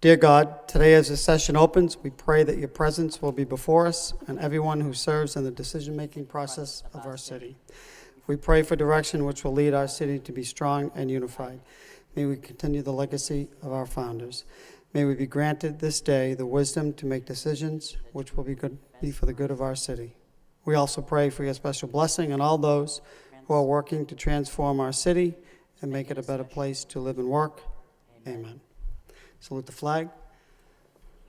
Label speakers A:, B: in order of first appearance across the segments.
A: Dear God, today as the session opens, we pray that your presence will be before us and everyone who serves in the decision-making process of our city. We pray for direction which will lead our city to be strong and unified. May we continue the legacy of our founders. May we be granted this day the wisdom to make decisions which will be for the good of our city. We also pray for your special blessing on all those who are working to transform our city and make it a better place to live and work. Amen. Salute the flag.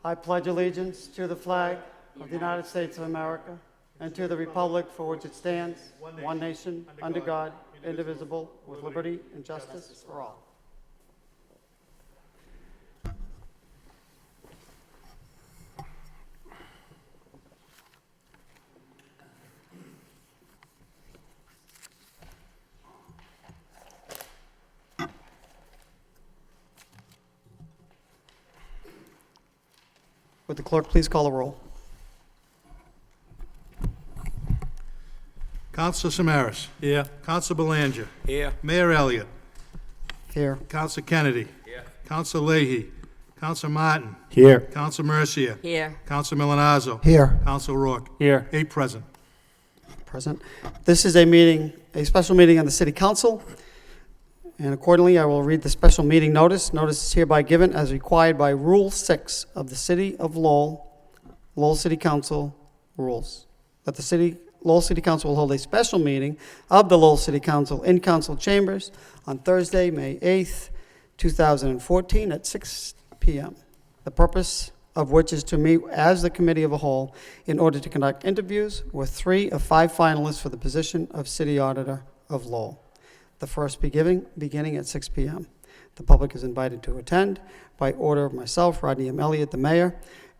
A: I pledge allegiance to the flag of the United States of America and to the republic for which it stands, one nation, under God, indivisible, with liberty and justice for all. Would the clerk please call the roll?
B: Councilor Samaras.
C: Here.
B: Councilor Belanger.
C: Here.
B: Mayor Elliott.
A: Here.
B: Councilor Kennedy.
C: Here.
B: Councilor Leahy. Councilor Martin.
C: Here.
B: Councilor Mercia.
D: Here.
B: Councilor Milanazzo.
A: Here.
B: Councilor Rourke.
C: Here.
B: 8 present.
A: Present. This is a special meeting of the City Council, and accordingly I will read the special meeting notice. Notice is hereby given as required by Rule 6 of the City of Lowell City Council rules, that the Lowell City Council will hold a special meeting of the Lowell City Council in council chambers on Thursday, May 8th, 2014 at 6 p.m. The purpose of which is to meet as the committee of a whole in order to conduct interviews with 3 of 5 finalists for the position of City Auditor of Lowell. The first beginning at 6 p.m. The public is invited to attend by order of myself, Rodney M. Elliott, the mayor,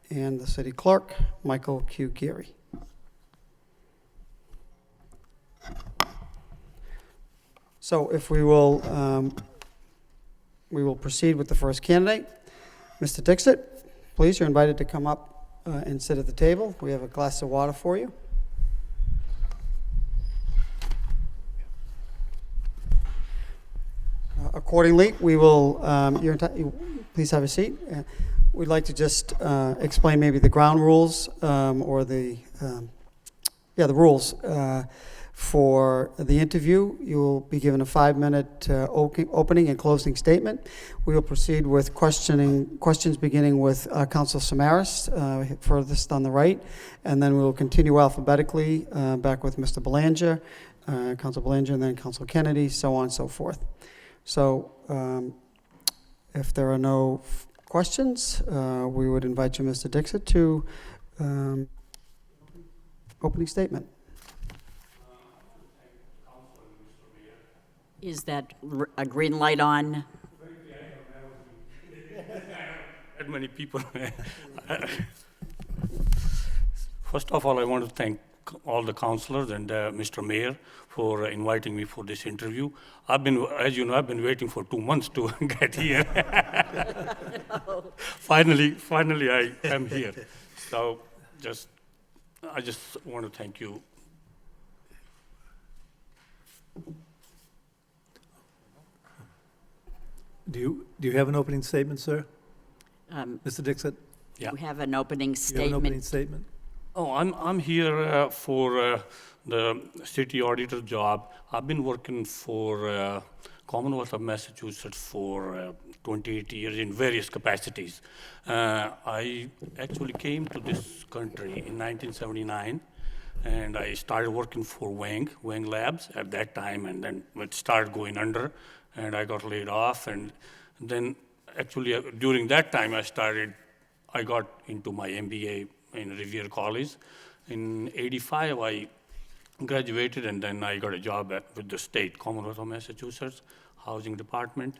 A: and the city clerk, Michael Q. Geary. So if we will proceed with the first candidate. Mr. Dixit, please, you're invited to come up and sit at the table. We have a glass of water for you. Accordingly, we will, please have a seat. We'd like to just explain maybe the ground rules or the rules. For the interview, you will be given a 5-minute opening and closing statement. We will proceed with questions beginning with Councilor Samaras, furthest on the right, and then we will continue alphabetically back with Mr. Belanger, Councilor Belanger, and then Councilor Kennedy, so on and so forth. So if there are no questions, we would invite you, Mr. Dixit, to opening statement.
D: Is that a green light on?
C: That many people. First of all, I want to thank all the councillors and Mr. Mayor for inviting me for this interview. As you know, I've been waiting for 2 months to get here. Finally, I am here. So, I just want to thank you.
E: Do you have an opening statement, sir? Mr. Dixit?
C: Yeah.
D: We have an opening
E: Do you have an opening
D: statement.
E: statement?
C: Oh, I'm here for the city auditor job. I've been working for Commonwealth of Massachusetts for 28 years in various capacities. I actually came to this country in 1979, and I started working for Wang Labs at that time, and then it started going under, and I got laid off, and then actually during that time I got into my MBA in Revere College. In '85, I graduated, and then I got a job with the state Commonwealth of Massachusetts Housing Department,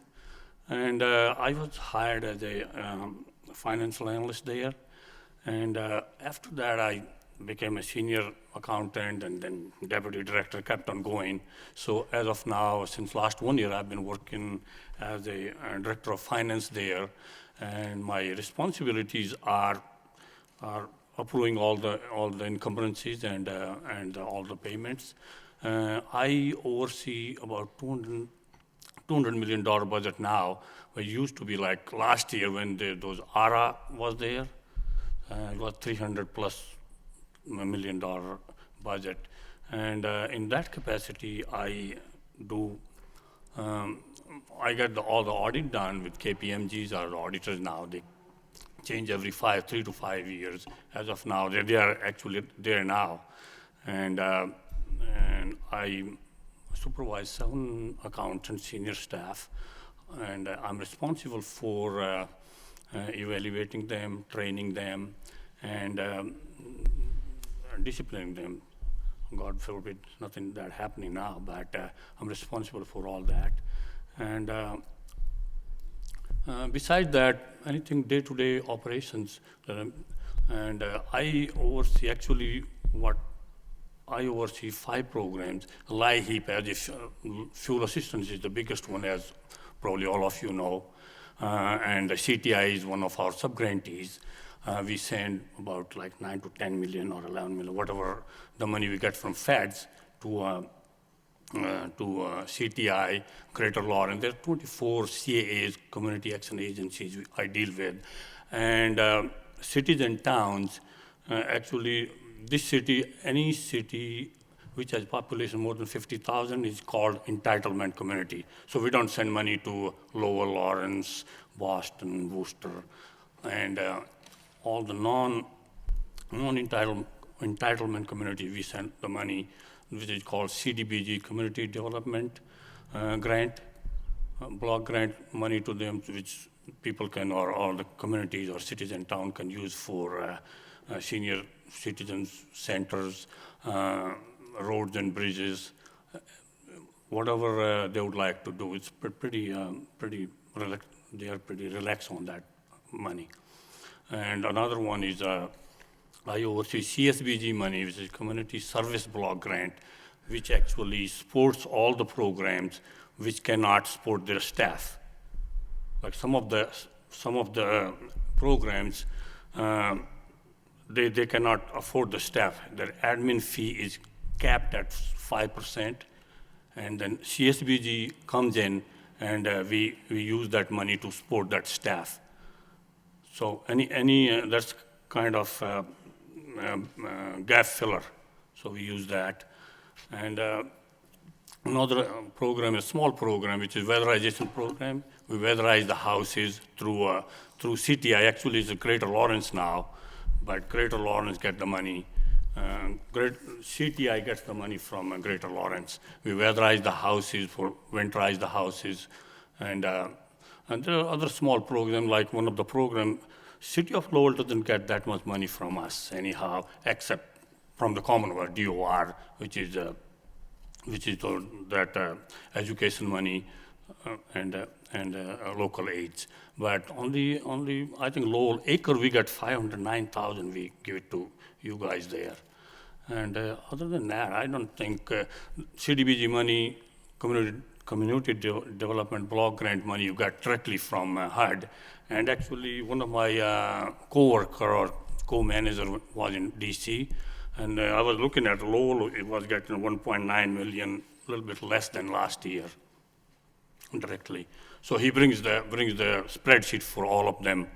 C: and I was hired as a financial analyst there. And after that, I became a senior accountant, and then deputy director, kept on going. So as of now, since last 1 year, I've been working as a director of finance there, and my responsibilities are approving all the encumbrances and all the payments. I oversee about $200 million budget now. It used to be like last year when those ARA was there, it was $300+ million budget. And in that capacity, I do, I get all the audit done with KPMGs, are the auditors now. They change every 3 to 5 years. As of now, they are actually there now. And I supervise 7 accountants, senior staff, and I'm responsible for evaluating them, training them, and disciplining them. God forbid, nothing that happening now, but I'm responsible for all that. And besides that, anything day-to-day operations, and I oversee actually I oversee 5 programs. LIHEAP, as if fuel assistance is the biggest one, as probably all of you know. And the CTI is one of our sub-grantees. We send about like 9 to 10 million or 11 million, whatever the money we get from feds to CTI, Greater Lawrence. There are 24 CAAs, community action agencies I deal with. And cities and towns, actually, this city, any city which has population more than 50,000 is called entitlement community. So we don't send money to Lowell, Lawrence, Boston, Worcester, and all the non-entitlement community, we send the money, which is called CDBG, Community Development Grant, block grant money to them, which people can, or all the communities or cities in town can use for senior citizens centers, roads and bridges, whatever they would like to do. It's pretty relaxed. They are pretty relaxed on that money. And another one is I oversee CSBG money, which is Community Service Block Grant, which actually supports all the programs which cannot support their staff. Like some of the programs, they cannot afford the staff. Their admin fee is capped at 5%, and then CSBG comes in, and we use that money to support that staff. So that's kind of gap filler. So we use that. And another program, a small program, which is weatherization program. We weatherize the houses through CTI. Actually, it's a Greater Lawrence now, but Greater Lawrence get the money. CTI gets the money from Greater Lawrence. We weatherize the houses, winterize the houses, and there are other small programs, like one of the programs, City of Lowell doesn't get that much money from us anyhow, except from the Commonwealth, DOR, which is that education money and local aids. But only I think Lowell acre we get 509,000. We give it to you guys there. And other than that, I don't think CDBG money, community development block grant money you got directly from HUD. And actually, one of my co-worker or co-manager was in DC, and I was looking at Lowell, it was getting 1.9 million, a little bit less than last year, directly. So he brings the spreadsheet for all of them,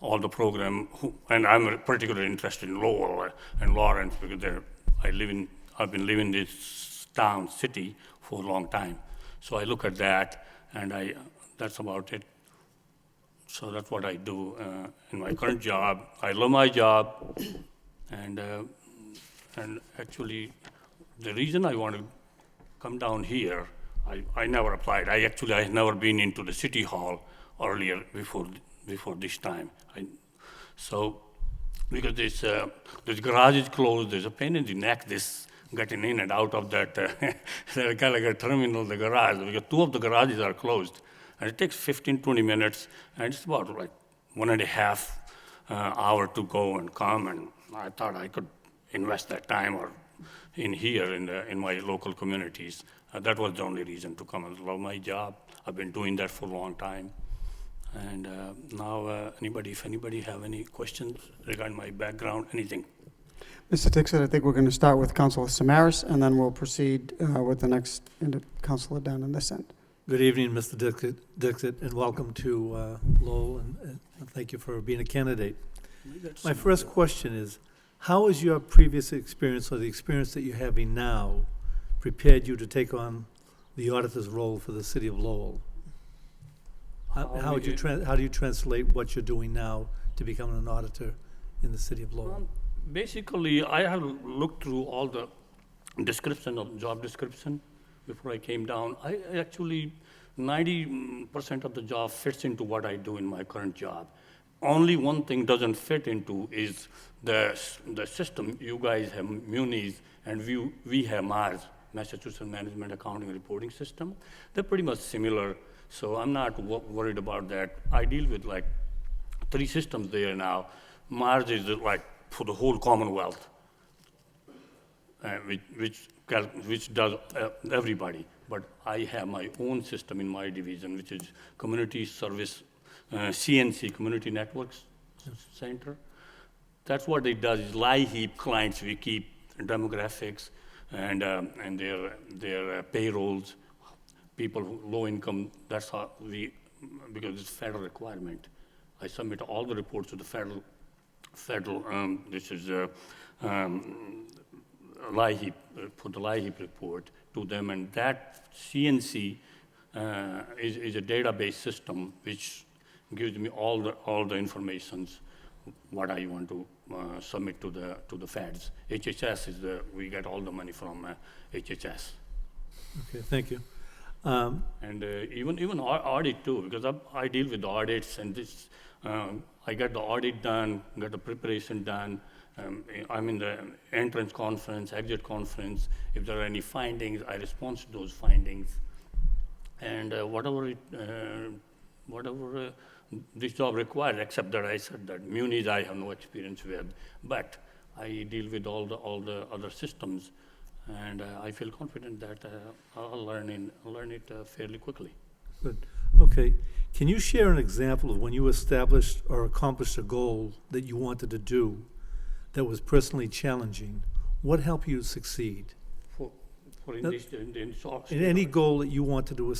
C: all the program, and I'm particularly interested in Lowell and Lawrence because I've been living in this city for a long time. So I look at that, and that's about it. So that's what I do in my current job. I love my job, and actually, the reason I want to come down here, I never applied. I had never been into the city hall earlier before this time. So because this garage is closed, there's a pain in the neck. This getting in and out of that kind of like a terminal, the garage, because 2 of the garages are closed. And it takes 15-20 minutes, and it's about like 1.5 hour to go and come. And I thought I could invest that time in here in my local communities. That was the only reason to come. I love my job. I've been doing that for a long time. And now, if anybody have any questions regarding my background, anything.
A: Mr. Dixon, I think we're going to start with Councilor Samaras, and then we'll proceed with the next councilor down in this end.
E: Good evening, Mr. Dixit, and welcome to Lowell, and thank you for being a candidate. My first question is, how has your previous experience or the experience that you're having now prepared you to take on the auditor's role for the city of Lowell? How do you translate what you're doing now to becoming an auditor in the city of Lowell?
C: Basically, I have looked through all the description of job description before I came down. I actually, 90% of the job fits into what I do in my current job. Only one thing doesn't fit into is the system. You guys have Munis and we have MARS, Massachusetts Management Accounting and Reporting System. They're pretty much similar, so I'm not worried about that. I deal with like 3 systems there now. MARS is like for the whole Commonwealth, which does everybody. But I have my own system in my division, which is Community Service, CNC, Community Networks Center. That's what it does, is lie heap clients. We keep demographics and their payrolls, people low income. That's how because it's federal requirement. I submit all the reports to the federal. This is lie heap, put the lie heap report to them, and that CNC is a database system which gives me all the informations what I want to submit to the feds. HHS is we get all the money from HHS.
E: Okay, thank you.
C: And even audit too, because I deal with audits, and this I get the audit done, get the preparation done. I'm in the entrance conference, exit conference. If there are any findings, I respond to those findings. And whatever this job requires, except that I said that Munis I have no experience with, but I deal with all the other systems, and I feel confident that I'll learn it fairly quickly.
E: Good. Okay. Can you share an example of when you established or accomplished a goal that you wanted to do that was personally challenging? What helped you succeed? In any goal that you wanted to,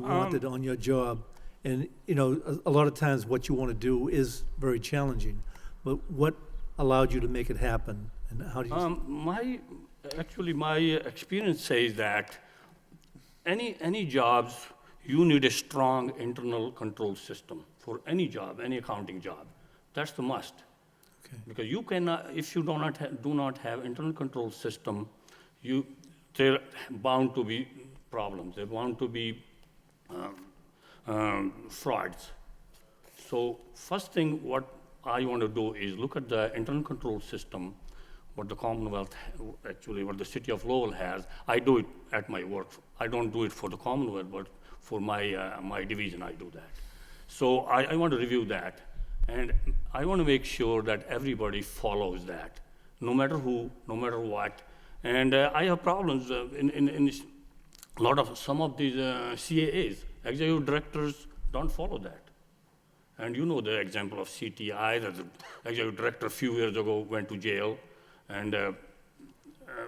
E: wanted on your job, and a lot of times what you want to do is very challenging, but what allowed you to make it happen, and how do you?
C: My experience says that any jobs, you need a strong internal control system for any job, any accounting job. That's the must.
E: Okay.
C: Because you cannot, if you do not have internal control system, they're bound to be problems. They're bound to be frauds. So first thing what I want to do is look at the internal control system, what the Commonwealth, actually what the city of Lowell has. I do it at my work. I don't do it for the Commonwealth, but for my division I do that. So I want to review that. And I want to make sure that everybody follows that, no matter who, no matter what. And I have problems in some of these CAAs. Executive directors don't follow that. And you know the example of CTI, that the executive director a few years ago went to jail, and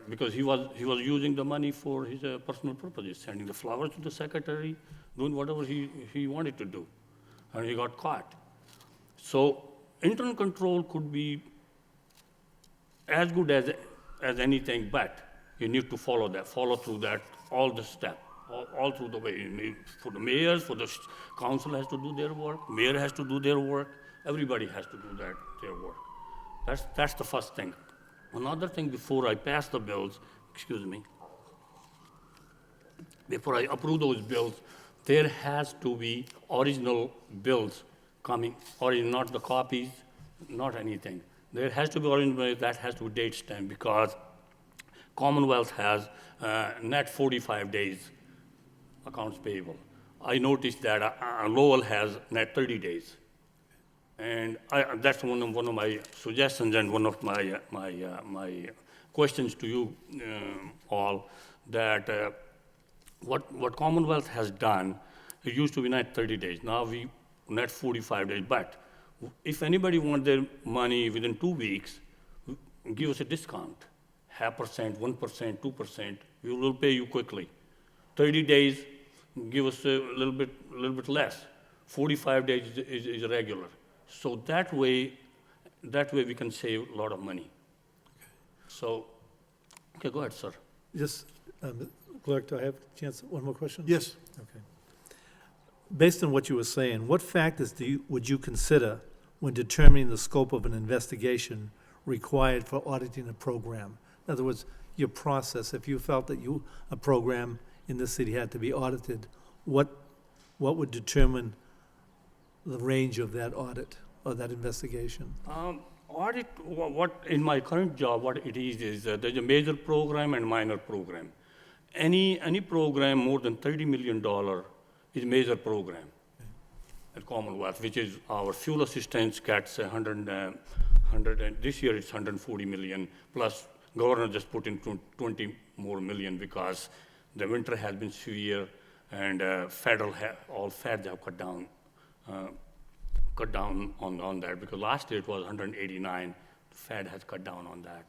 C: because he was using the money for his personal purposes, sending the flowers to the secretary, doing whatever he wanted to do, and he got caught. So internal control could be as good as anything, but you need to follow through that, all the steps, all through the way. For the mayors, for the council has to do their work, mayor has to do their work, everybody has to do their work. That's the first thing. Another thing, before I pass the bills, before I approve those bills, there has to be original bills coming, or not the copies, not anything. There has to be original, that has to be date stamped, because Commonwealth has net 45 days accounts payable. I noticed that Lowell has net 30 days. And that's one of my suggestions and one of my questions to you all, that what Commonwealth has done, it used to be net 30 days. Now we net 45 days. But if anybody wants their money within 2 weeks, give us a discount, 0.5%, 1%, 2%. We will pay you quickly. 30 days, give us a little bit less. 45 days is regular. So that way we can save a lot of money. So, okay, go ahead, sir.
E: Just, Clerk, do I have a chance, one more question?
B: Yes.
E: Okay. Based on what you were saying, what factors would you consider when determining the scope of an investigation required for auditing a program? In other words, your process, if you felt that a program in this city had to be audited, what would determine the range of that audit or that investigation?
C: Audit, what in my current job, what it is there's a major program and minor program. Any program more than $30 million is a major program at Commonwealth, which is our fuel assistance gets 100 and this year it's 140 million, plus governor just put in 20 more million because the winter has been severe and all feds have cut down on that, because last year it was 189. Fed has cut down on that.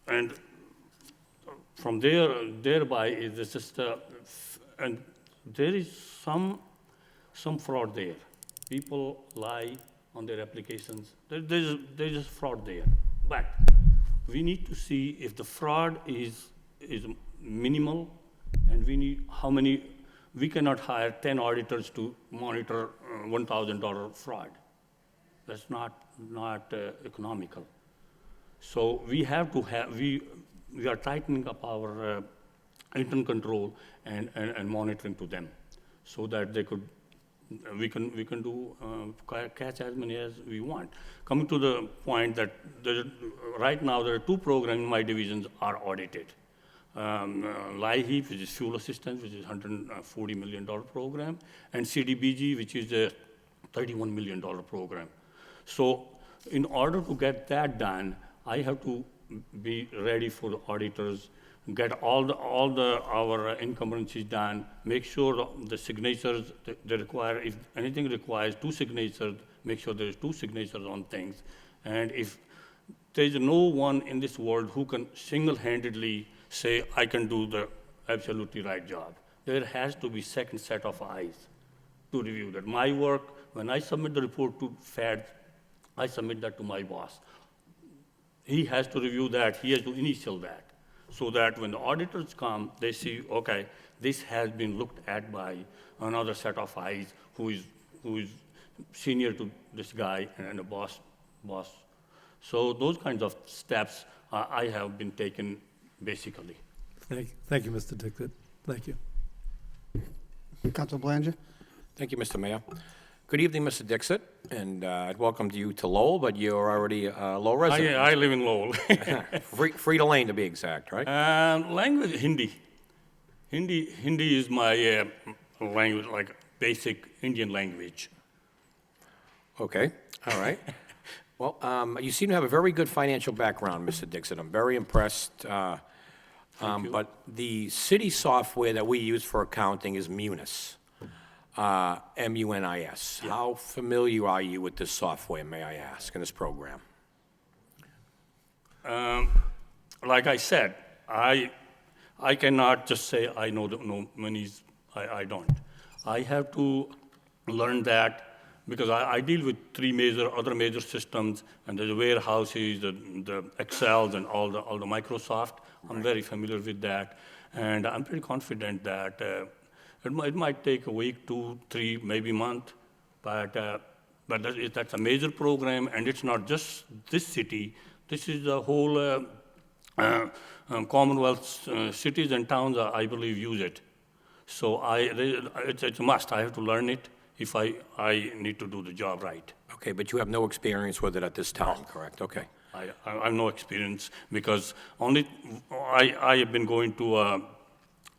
C: And from thereby is just and there is some fraud there. People lie on their applications. There's just fraud there. But we need to see if the fraud is minimal, and we cannot hire 10 auditors to monitor $1,000 fraud. That's not economical. So we have to we are tightening up our internal control and monitoring to them, so that we can do catch as many as we want. Coming to the point that right now there are 2 programs in my divisions are audited. LIHEAP, which is fuel assistance, which is $140 million program, and CDBG, which is a $31 million program. So in order to get that done, I have to be ready for the auditors, get all our encumbrances done, make sure the signatures they require. If anything requires 2 signatures, make sure there's 2 signatures on things. And if there's no one in this world who can single-handedly say, I can do the absolutely right job, there has to be second set of eyes to review that. My work, when I submit the report to Fed, I submit that to my boss. He has to review that, he has to initial that, so that when the auditors come, they see, okay, this has been looked at by another set of eyes who is senior to this guy and a boss. So those kinds of steps I have been taken basically.
E: Thank you, Mr. Dixit. Thank you.
A: Councilor Belanger?
F: Thank you, Mr. Mayor. Good evening, Mr. Dixit, and I'd welcome you to Lowell, but you're already a Lowell resident.
C: I live in Lowell.
F: Frida Lane, to be exact, right?
C: Language, Hindi. Hindi is my language, like basic Indian language.
F: Okay, all right. Well, you seem to have a very good financial background, Mr. Dixit. I'm very impressed. But the city software that we use for accounting is Munis. MUNIS. Yeah. How familiar are you with this software, may I ask, in this program?
C: Like I said, I cannot just say I know monies. I don't. I have to learn that, because I deal with 3 other major systems, and there's the warehouses, the Excels, and all the Microsoft. Right. I'm very familiar with that, and I'm pretty confident that it might take a week, 2, 3, maybe a month, but that's a major program, and it's not just this city. This is the whole Commonwealth cities and towns, I believe, use it. So it's a must. I have to learn it if I need to do the job right.
F: Okay, but you have no experience with it at this time, correct? Okay.
C: I have no experience, because I have been going to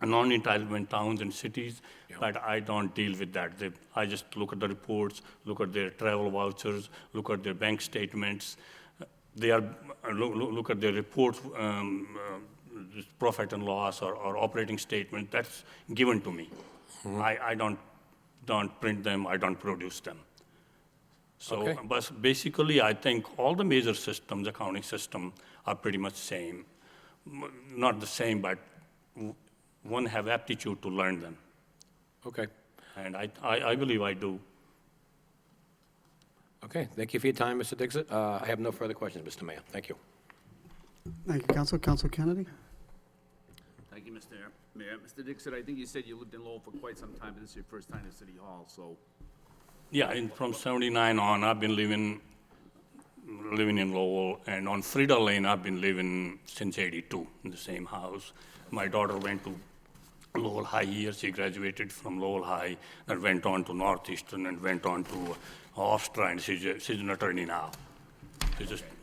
C: non-entitlement towns and cities, but I don't deal with that. I just look at the reports, look at their travel vouchers, look at their bank statements. Look at their reports, profit and loss or operating statement. That's given to me. Mm-hmm. I don't print them. I don't produce them. So, okay. But basically, I think all the major systems, accounting system, are pretty much same. Not the same, but one have aptitude to learn them.
F: Okay.
C: And I believe I do.
F: Okay, thank you for your time, Mr. Dixit. I have no further questions, Mr. Mayor. Thank you.
A: Thank you, Counsel. Counsel Kennedy?
G: Thank you, Mr. Mayor. Mr. Dixon, I think you said you lived in Lowell for quite some time, but this is your first time in City Hall, so.
C: Yeah, from 79 on, I've been living in Lowell, and on Frida Lane, I've been living since 82 in the same house. My daughter went to Lowell High here. She graduated from Lowell High, and went on to Northeastern, and went on to Hofstra, and she's an attorney now.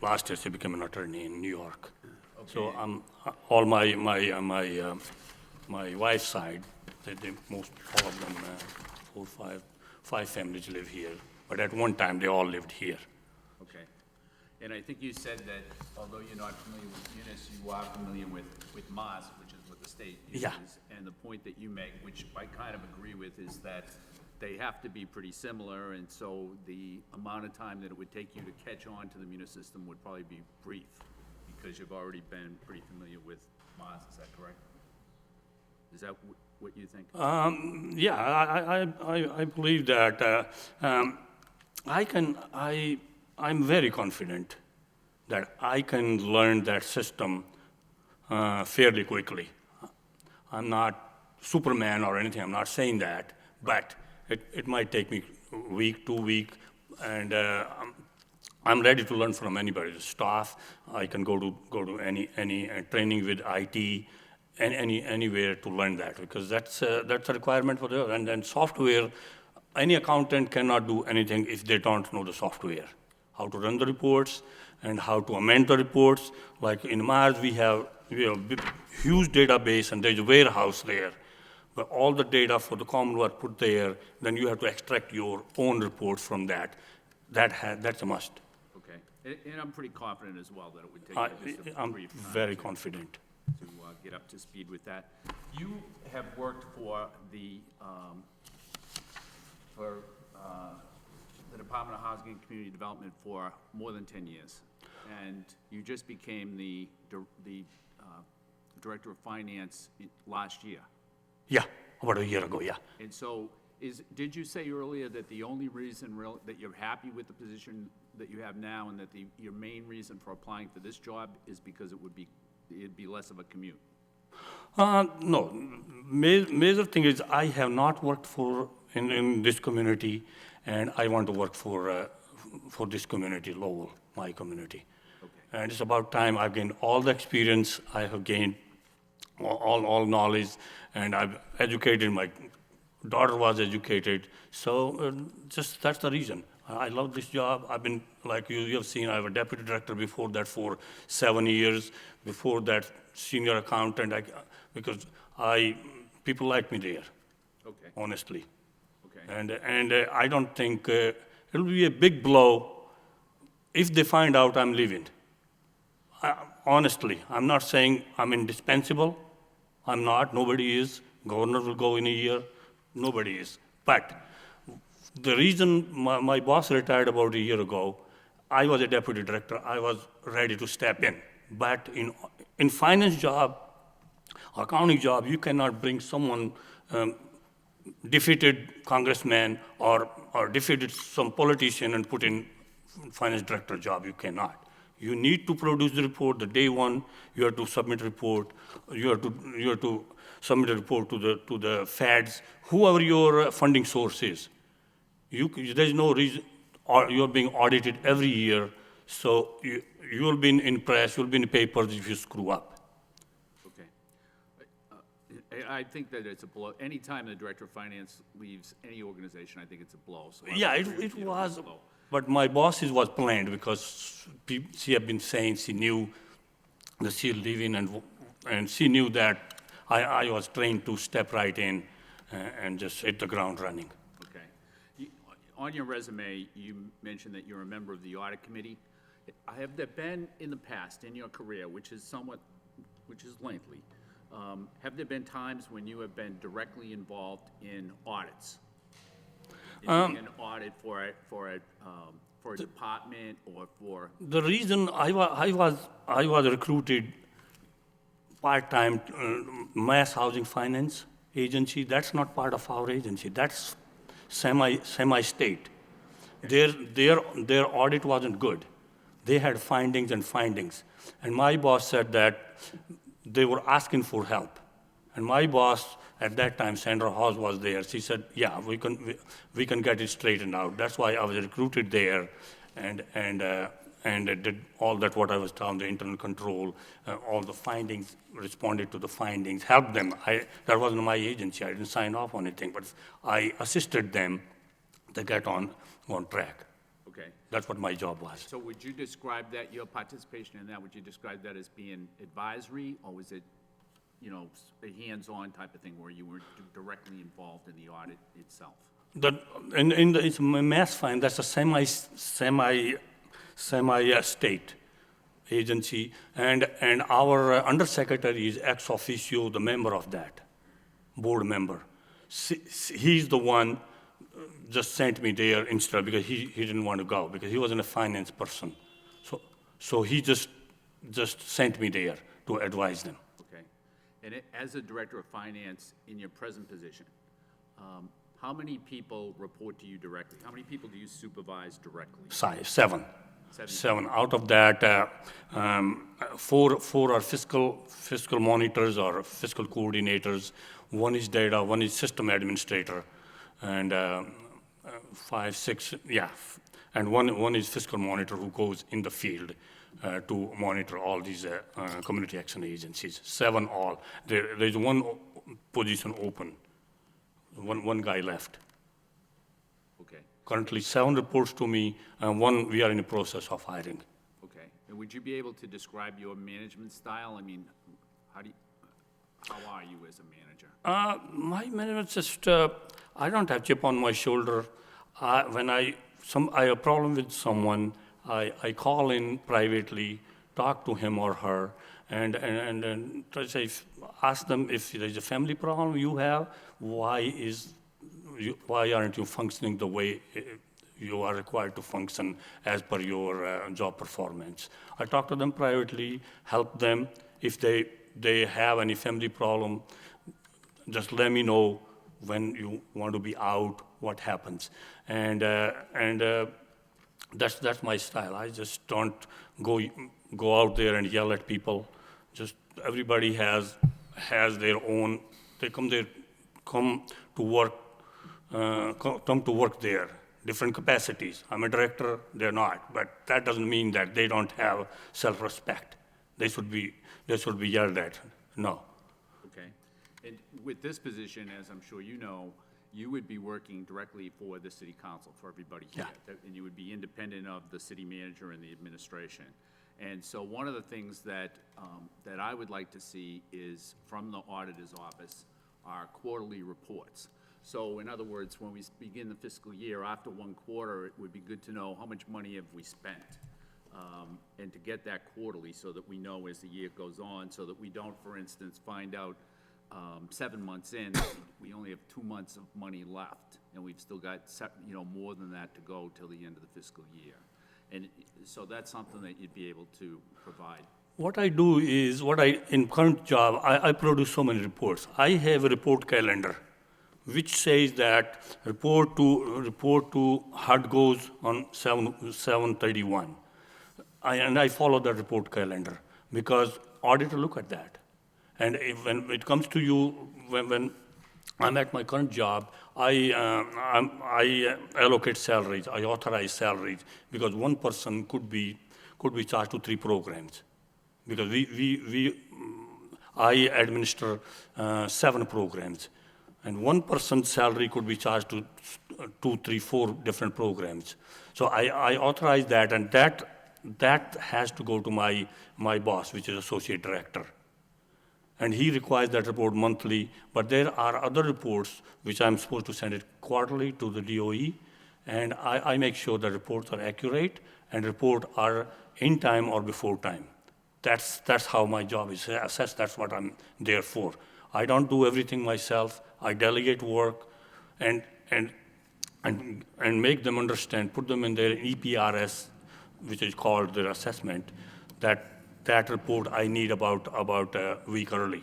C: Last year she became an attorney in New York. So all my wife's side, all of them, five families live here. But at one time, they all lived here.
G: Okay. And I think you said that although you're not familiar with Munis, you are familiar with Mars, which is what the state uses.
C: Yeah.
G: And the point that you make, which I kind of agree with, is that they have to be pretty similar, and so the amount of time that it would take you to catch on to the Munis system would probably be brief, because you've already been pretty familiar with Mars, is that correct? Is that what you think?
C: Yeah, I believe that I'm very confident that I can learn that system fairly quickly. I'm not Superman or anything, I'm not saying that, but it might take me a week, 2 weeks, and I'm ready to learn from anybody, the staff. I can go to any training with IT, anywhere to learn that, because that's a requirement for the, and then software, any accountant cannot do anything if they don't know the software, how to run the reports and how to amend the reports. Like in Mars, we have huge database, and there's a warehouse there. But all the data for the Commonwealth are put there, then you have to extract your own reports from that. That's a must.
G: Okay. And I'm pretty confident as well that it would take you just a
C: I'm
G: brief time
C: very confident.
G: to get up to speed with that. You have worked for the Department of Housing and Community Development for more than 10 years, and you just became the Director of Finance last year.
C: Yeah, about a year ago, yeah.
G: And so, did you say earlier that the only reason that you're happy with the position that you have now, and that your main reason for applying for this job is because it'd be less of a commute?
C: No, major thing is I have not worked in this community, and I want to work for this community, Lowell, my community. Okay. And it's about time I've gained all the experience, I have gained all knowledge, and I've educated, my daughter was educated, so just that's the reason. I love this job. I've been, like you have seen, I was a deputy director before that for 7 years, before that senior accountant, because people like me there,
G: Okay.
C: honestly.
G: Okay.
C: And I don't think it'll be a big blow if they find out I'm leaving. Honestly, I'm not saying I'm indispensable. I'm not. Nobody is. Governor will go in a year. Nobody is. But the reason my boss retired about a year ago, I was a deputy director. I was ready to step in. But in finance job, accounting job, you cannot bring someone defeated congressman or defeated some politician and put in finance director job. You cannot. You need to produce the report the day one. You have to submit report. You have to submit a report to the feds, whoever your funding source is. There's no reason, or you're being audited every year, so you'll be in press, you'll be in papers if you screw up.
G: Okay. I think that it's a blow. Anytime the Director of Finance leaves any organization, I think it's a blow. So
C: Yeah, it was, but my bosses was planned because she had been saying she knew that she'll leave in, and she knew that I was trained to step right in and just hit the ground running.
G: Okay. On your resume, you mentioned that you're a member of the Audit Committee. Have there been in the past, in your career, which is lengthy, have there been times when you have been directly involved in audits? An audit for a department or for?
C: The reason I was recruited, part-time mass housing finance agency. That's not part of our agency. That's semi-state. Their audit wasn't good. They had findings and findings. And my boss said that they were asking for help. And my boss, at that time, Sandra Hawes was there. She said, yeah, we can get it straightened out. That's why I was recruited there and did all that what I was telling, the internal control, all the findings, responded to the findings, helped them. That wasn't my agency. I didn't sign off on anything, but I assisted them to get on track.
G: Okay.
C: That's what my job was.
G: So would you describe that, your participation in that, would you describe that as being advisory, or was it, you know, a hands-on type of thing where you were directly involved in the audit itself?
C: It's a mass fine, that's a semi-state agency, and our undersecretary is ex officio, the member of that, board member. He's the one just sent me there instead because he didn't want to go because he wasn't a finance person. So he just sent me there to advise them.
G: Okay. And as a director of finance in your present position, how many people report to you directly? How many people do you supervise directly?
C: Seven. Out of that, four are fiscal monitors or fiscal coordinators. One is data, one is system administrator, and 5, 6, yeah. And one is fiscal monitor who goes in the field to monitor all these community action agencies. 7 all. There's one position open. One guy left.
G: Okay.
C: Currently 7 reports to me, and 1 we are in the process of hiring.
G: Okay. And would you be able to describe your management style? I mean, how are you as a manager?
C: My management just, I don't have chip on my shoulder. When I have a problem with someone, I call in privately, talk to him or her, and try to say, ask them if there's a family problem you have, why aren't you functioning the way you are required to function as per your job performance. I talk to them privately, help them. If they have any family problem, just let me know when you want to be out, what happens. And that's my style. I just don't go out there and yell at people. Just everybody has their own. They come to work there. Different capacities. I'm a director. They're not. But that doesn't mean that they don't have self-respect. They should be yelled at. No.
G: Okay. And with this position, as I'm sure you know, you would be working directly for the city council, for everybody here.
C: Yeah.
G: And you would be independent of the city manager and the administration. And so one of the things that I would like to see is from the auditor's office are quarterly reports. So in other words, when we begin the fiscal year, after 1 quarter, it would be good to know how much money have we spent. And to get that quarterly so that we know as the year goes on, so that we don't, for instance, find out 7 months in, we only have 2 months of money left, and we've still got more than that to go till the end of the fiscal year. And so that's something that you'd be able to provide.
C: What I do is, in current job, I produce so many reports. I have a report calendar, which says that report to HUD goes on 7/31. And I follow the report calendar because auditor look at that. And when it comes to you, when I'm at my current job, I allocate salaries, I authorize salaries, because one person could be charged to 3 programs. Because I administer 7 programs, and one person's salary could be charged to 2, 3, 4 different programs. So I authorize that, and that has to go to my boss, which is associate director. And he requires that report monthly, but there are other reports which I'm supposed to send it quarterly to the DOE, and I make sure the reports are accurate and are in time or before time. That's how my job is assessed. That's what I'm there for. I don't do everything myself. I delegate work and make them understand, put them in their EPRS, which is called their assessment, that that report I need about a week early.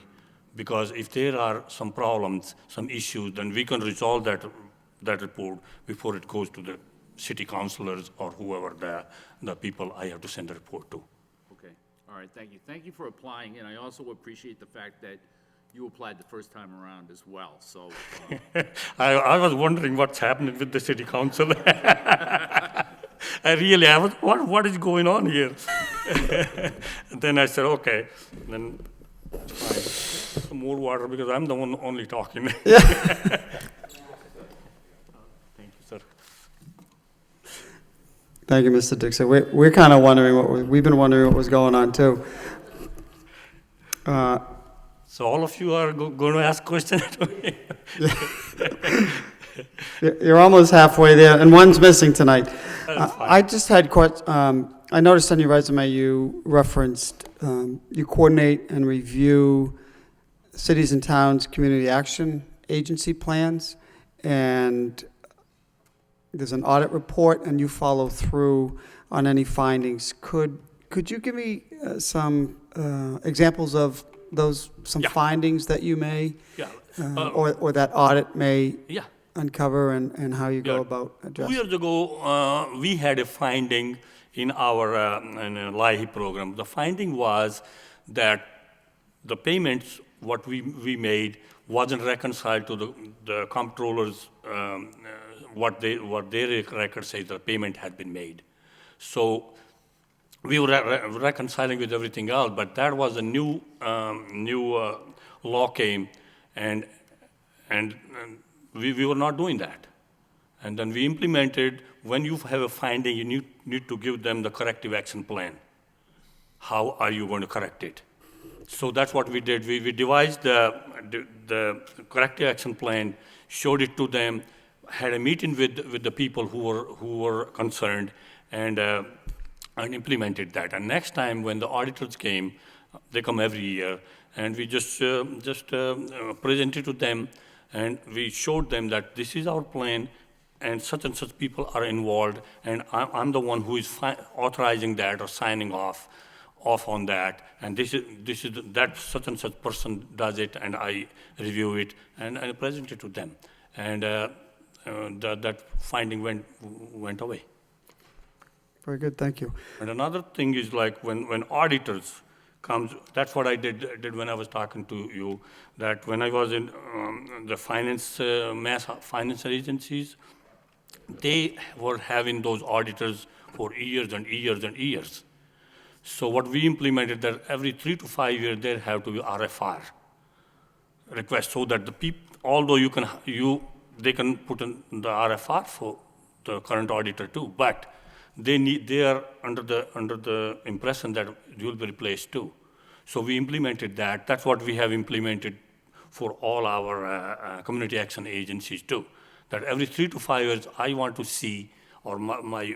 C: Because if there are some problems, some issues, then we can resolve that report before it goes to the city councilors or whoever the people I have to send the report to.
G: Okay, all right, thank you. Thank you for applying, and I also appreciate the fact that you applied the first time around as well, so.
C: I was wondering what's happening with the city council. I was, what is going on here? Then I said, okay, then fine. Some more water because I'm the one only talking. Thank you, sir.
A: Thank you, Mr. Dixon. We're kind of wondering we've been wondering what was going on too.
C: So all of you are going to ask questions to me?
A: You're almost halfway there, and one's missing tonight.
C: That's fine.
A: I just had I noticed on your resume you referenced you coordinate and review cities and towns community action agency plans, and there's an audit report, and you follow through on any findings. Could you give me some examples of some
C: Yeah.
A: findings that you may,
C: Yeah.
A: or that audit may
C: Yeah.
A: uncover, and how you go
C: Yeah.
A: about
C: 2
A: addressing?
C: years ago, we had a finding in our LIHI program. The finding was that the payments, what we made, wasn't reconciled to the comptrollers, what their record says the payment had been made. So we were reconciling with everything else, but that was a new law came, and we were not doing that. And then we implemented, when you have a finding, you need to give them the corrective action plan. How are you going to correct it? So that's what we did. We devised the corrective action plan, showed it to them, had a meeting with the people who were concerned, and implemented that. And next time when the auditors came, they come every year, and we just presented to them, and we showed them that this is our plan, and such people are involved, and I'm the one who is authorizing that or signing off on that, and this is that such and such person does it, and I review it, and I present it to them, and that finding went away.
A: Very good, thank you.
C: And another thing is like when auditors comes, that's what I did when I was talking to you, that when I was in the mass finance agencies, they were having those auditors for years and years and years. So what we implemented that every 3 to 5 years there have to be RFR request, so that the people, although they can put in the RFR for the current auditor too, but they are under the impression that you will be replaced too. So we implemented that. That's what we have implemented for all our community action agencies too. That every 3 to 5 years, I want to see, or my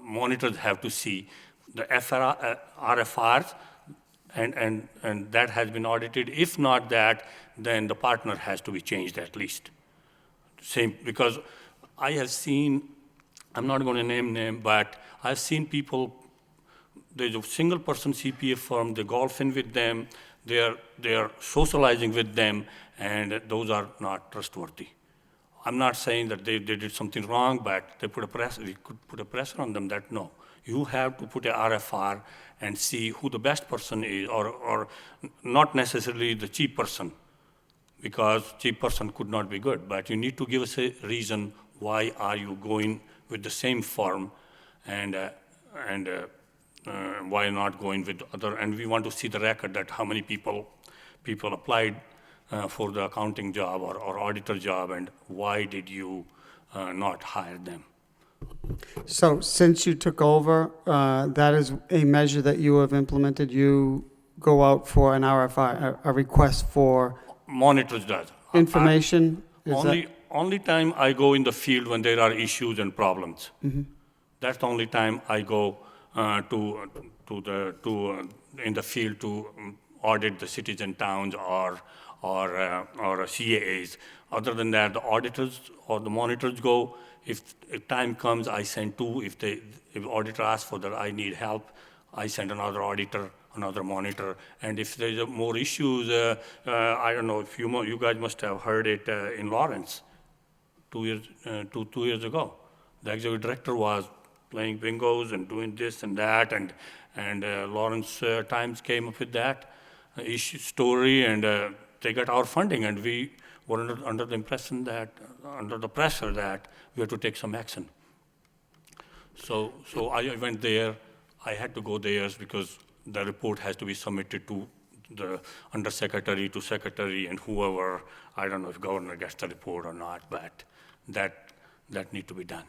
C: monitors have to see the RFRs, and that has been audited. If not that, then the partner has to be changed at least. Same, because I have seen, I'm not going to name, but I've seen people, there's a single person CPA firm, they golf in with them, they're socializing with them, and those are not trustworthy. I'm not saying that they did something wrong, but we could put a pressure on them that no, you have to put a RFR and see who the best person is, or not necessarily the cheap person, because cheap person could not be good, but you need to give us a reason why are you going with the same firm, and why not going with other, and we want to see the record that how many people applied for the accounting job or auditor job, and why did you not hire them?
A: So since you took over, that is a measure that you have implemented. You go out for an RFI, a request for
C: Monitors does.
A: information? Is that-
C: Only time I go in the field when there are issues and problems.
A: Mm-hmm.
C: That's the only time I go in the field to audit the cities and towns or CAAs. Other than that, the auditors or the monitors go. If time comes, I send two. If auditor asks for that, I need help, I send another auditor another monitor. And if there's more issues, I don't know if you guys must have heard it in Lawrence 2 years ago. The executive director was playing bingos and doing this and that, and Lawrence Times came up with that issue story, and they got our funding, and we were under the impression that, under the pressure that we had to take some action. So I went there. I had to go there because the report has to be submitted to the undersecretary, to secretary, and whoever. I don't know if governor gets the report or not, but that need to be done.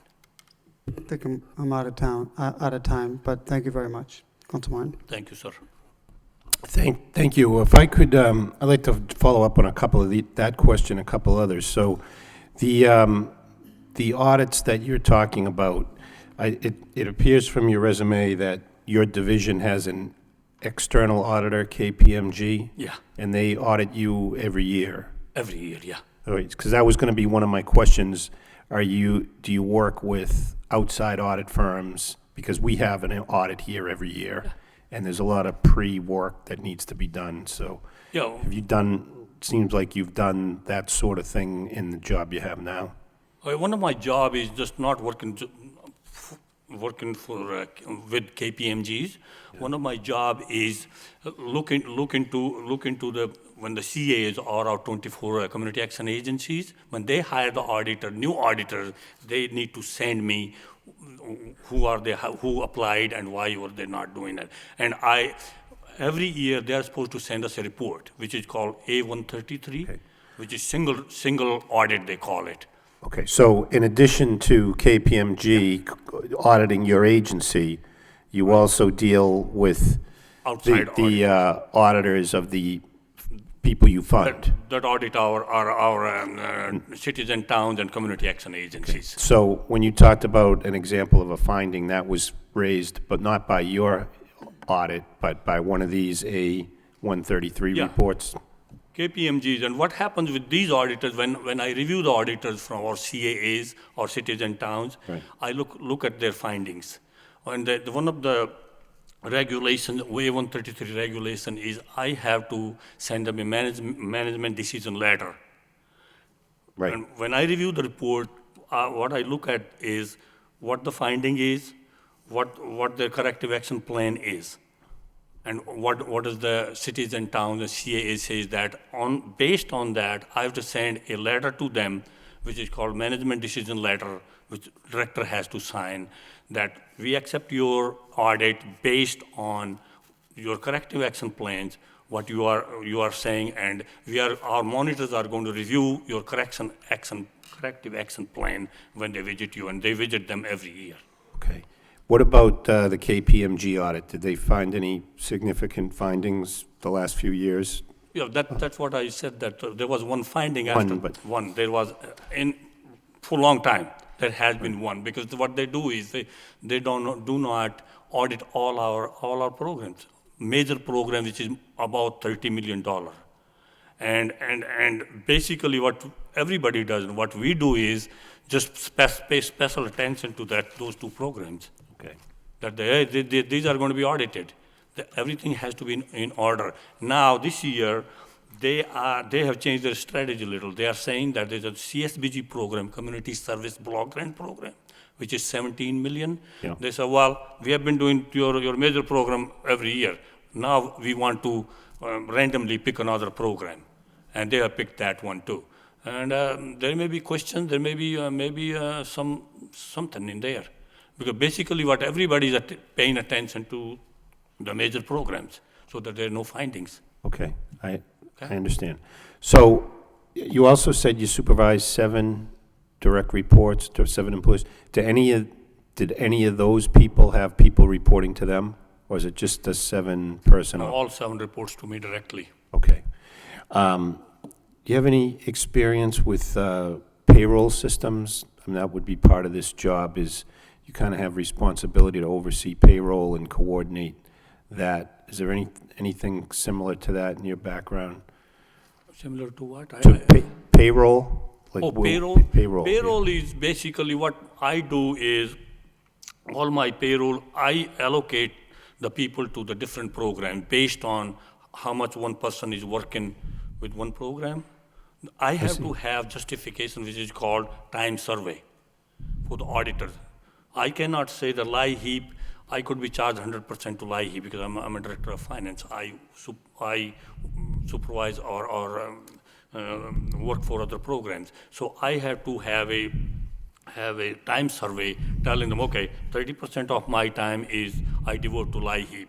A: I think I'm out of time, but thank you very much. Councilor Martin.
C: Thank you, sir.
H: Thank you. If I could, I'd like to follow up on a couple of that question, a couple others. So, the audits that you're talking about, it appears from your resume that your division has an external auditor, KPMG.
C: Yeah.
H: And they audit you every year.
C: Every year, yeah.
H: All right, because that was going to be one of my questions. Do you work with outside audit firms? Because we have an audit here every year, and there's a lot of pre-work that needs to be done. So,
C: Yeah.
H: have you seems like you've done that sort of thing in the job you have now?
C: One of my job is just not working for with KPMGs. One of my job is look into the when the CAs or our 24 community action agencies, when they hire the auditor, new auditors, they need to send me who applied and why were they not doing it. And every year they are supposed to send us a report, which is called A133,
H: Okay.
C: which is single audit they call it.
H: Okay, so in addition to KPMG auditing your agency, you also deal with
C: Outside
H: the auditors of the people you fund.
C: That audit our cities and towns and community action agencies.
H: So when you talked about an example of a finding, that was raised, but not by your audit, but by one of these A133
C: Yeah.
H: reports?
C: KPMGs, and what happens with these auditors, when I review the auditors from our CAAs or cities and towns,
H: Right.
C: I look at their findings. And one of the regulations, A133 regulation, is I have to send them a management decision letter.
H: Right.
C: And when I review the report, what I look at is what the finding is, what the corrective action plan is, and what is the cities and towns, the CAA says that based on that, I have to send a letter to them, which is called management decision letter, which director has to sign, that we accept your audit based on your corrective action plans, what you are saying, and our monitors are going to review your corrective action plan when they visit you, and they visit them every year.
H: Okay. What about the KPMG audit? Did they find any significant findings the last few years?
C: Yeah, that's what I said, that there was one finding
H: One,
C: after
H: but-
C: one. There was, for a long time, there has been one, because what they do is they do not audit all our programs. Major program, which is about $30 million. And basically what everybody does, and what we do is just pay special attention to those two programs.
H: Okay.
C: That these are going to be audited. Everything has to be in order. Now, this year, they have changed their strategy a little. They are saying that there's a CSBG program, Community Service Block Grant Program, which is $17 million.
H: Yeah.
C: They say, well, we have been doing your major program every year. Now we want to randomly pick another program. And they have picked that one too. And there may be questions, there may be something in there. Because basically what everybody is paying attention to the major programs, so that there are no findings.
H: Okay, I understand. So you also said you supervised 7 direct reports to 7 employees. Did any of those people have people reporting to them, or is it just the 7 personnel?
C: All 7 reports to me directly.
H: Okay. Do you have any experience with payroll systems? I mean, that would be part of this job, is you kind of have responsibility to oversee payroll and coordinate that. Is there anything similar to that in your background?
C: Similar to what?
H: Payroll? Like
C: Payroll?
H: Payroll.
C: Payroll
H: yeah.
C: is basically what I do is all my payroll, I allocate the people to the different program based on how much one person is working with one program. I have to have justification, which is called time survey for the auditor. I cannot say the lie heap, I could be charged 100% to lie heap because I'm a director of finance. I supervise or work for other programs. So I have to have a time survey telling them, okay, 30% of my time is I devote to lie heap.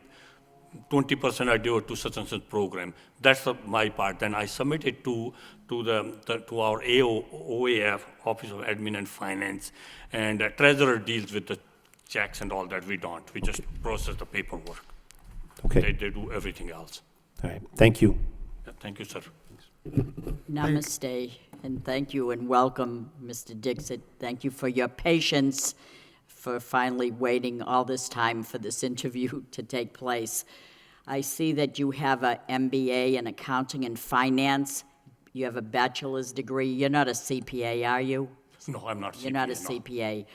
C: 20% I devote to such and such program. That's my part. Then I submit it to our OAF, Office of Admin and Finance, and treasurer deals with the checks and all that. We don't. We just process the paperwork.
H: Okay,
C: They do everything else.
H: all right, thank you.
C: Yeah, thank you, sir.
D: Namaste, and thank you and welcome, Mr. Dixit. Thank you for your patience, for finally waiting all this time for this interview to take place. I see that you have a MBA in accounting and finance. You have a bachelor's degree. You're not a CPA, are you?
C: No, I'm not CPA.
D: You're not a
C: no.
D: CPA.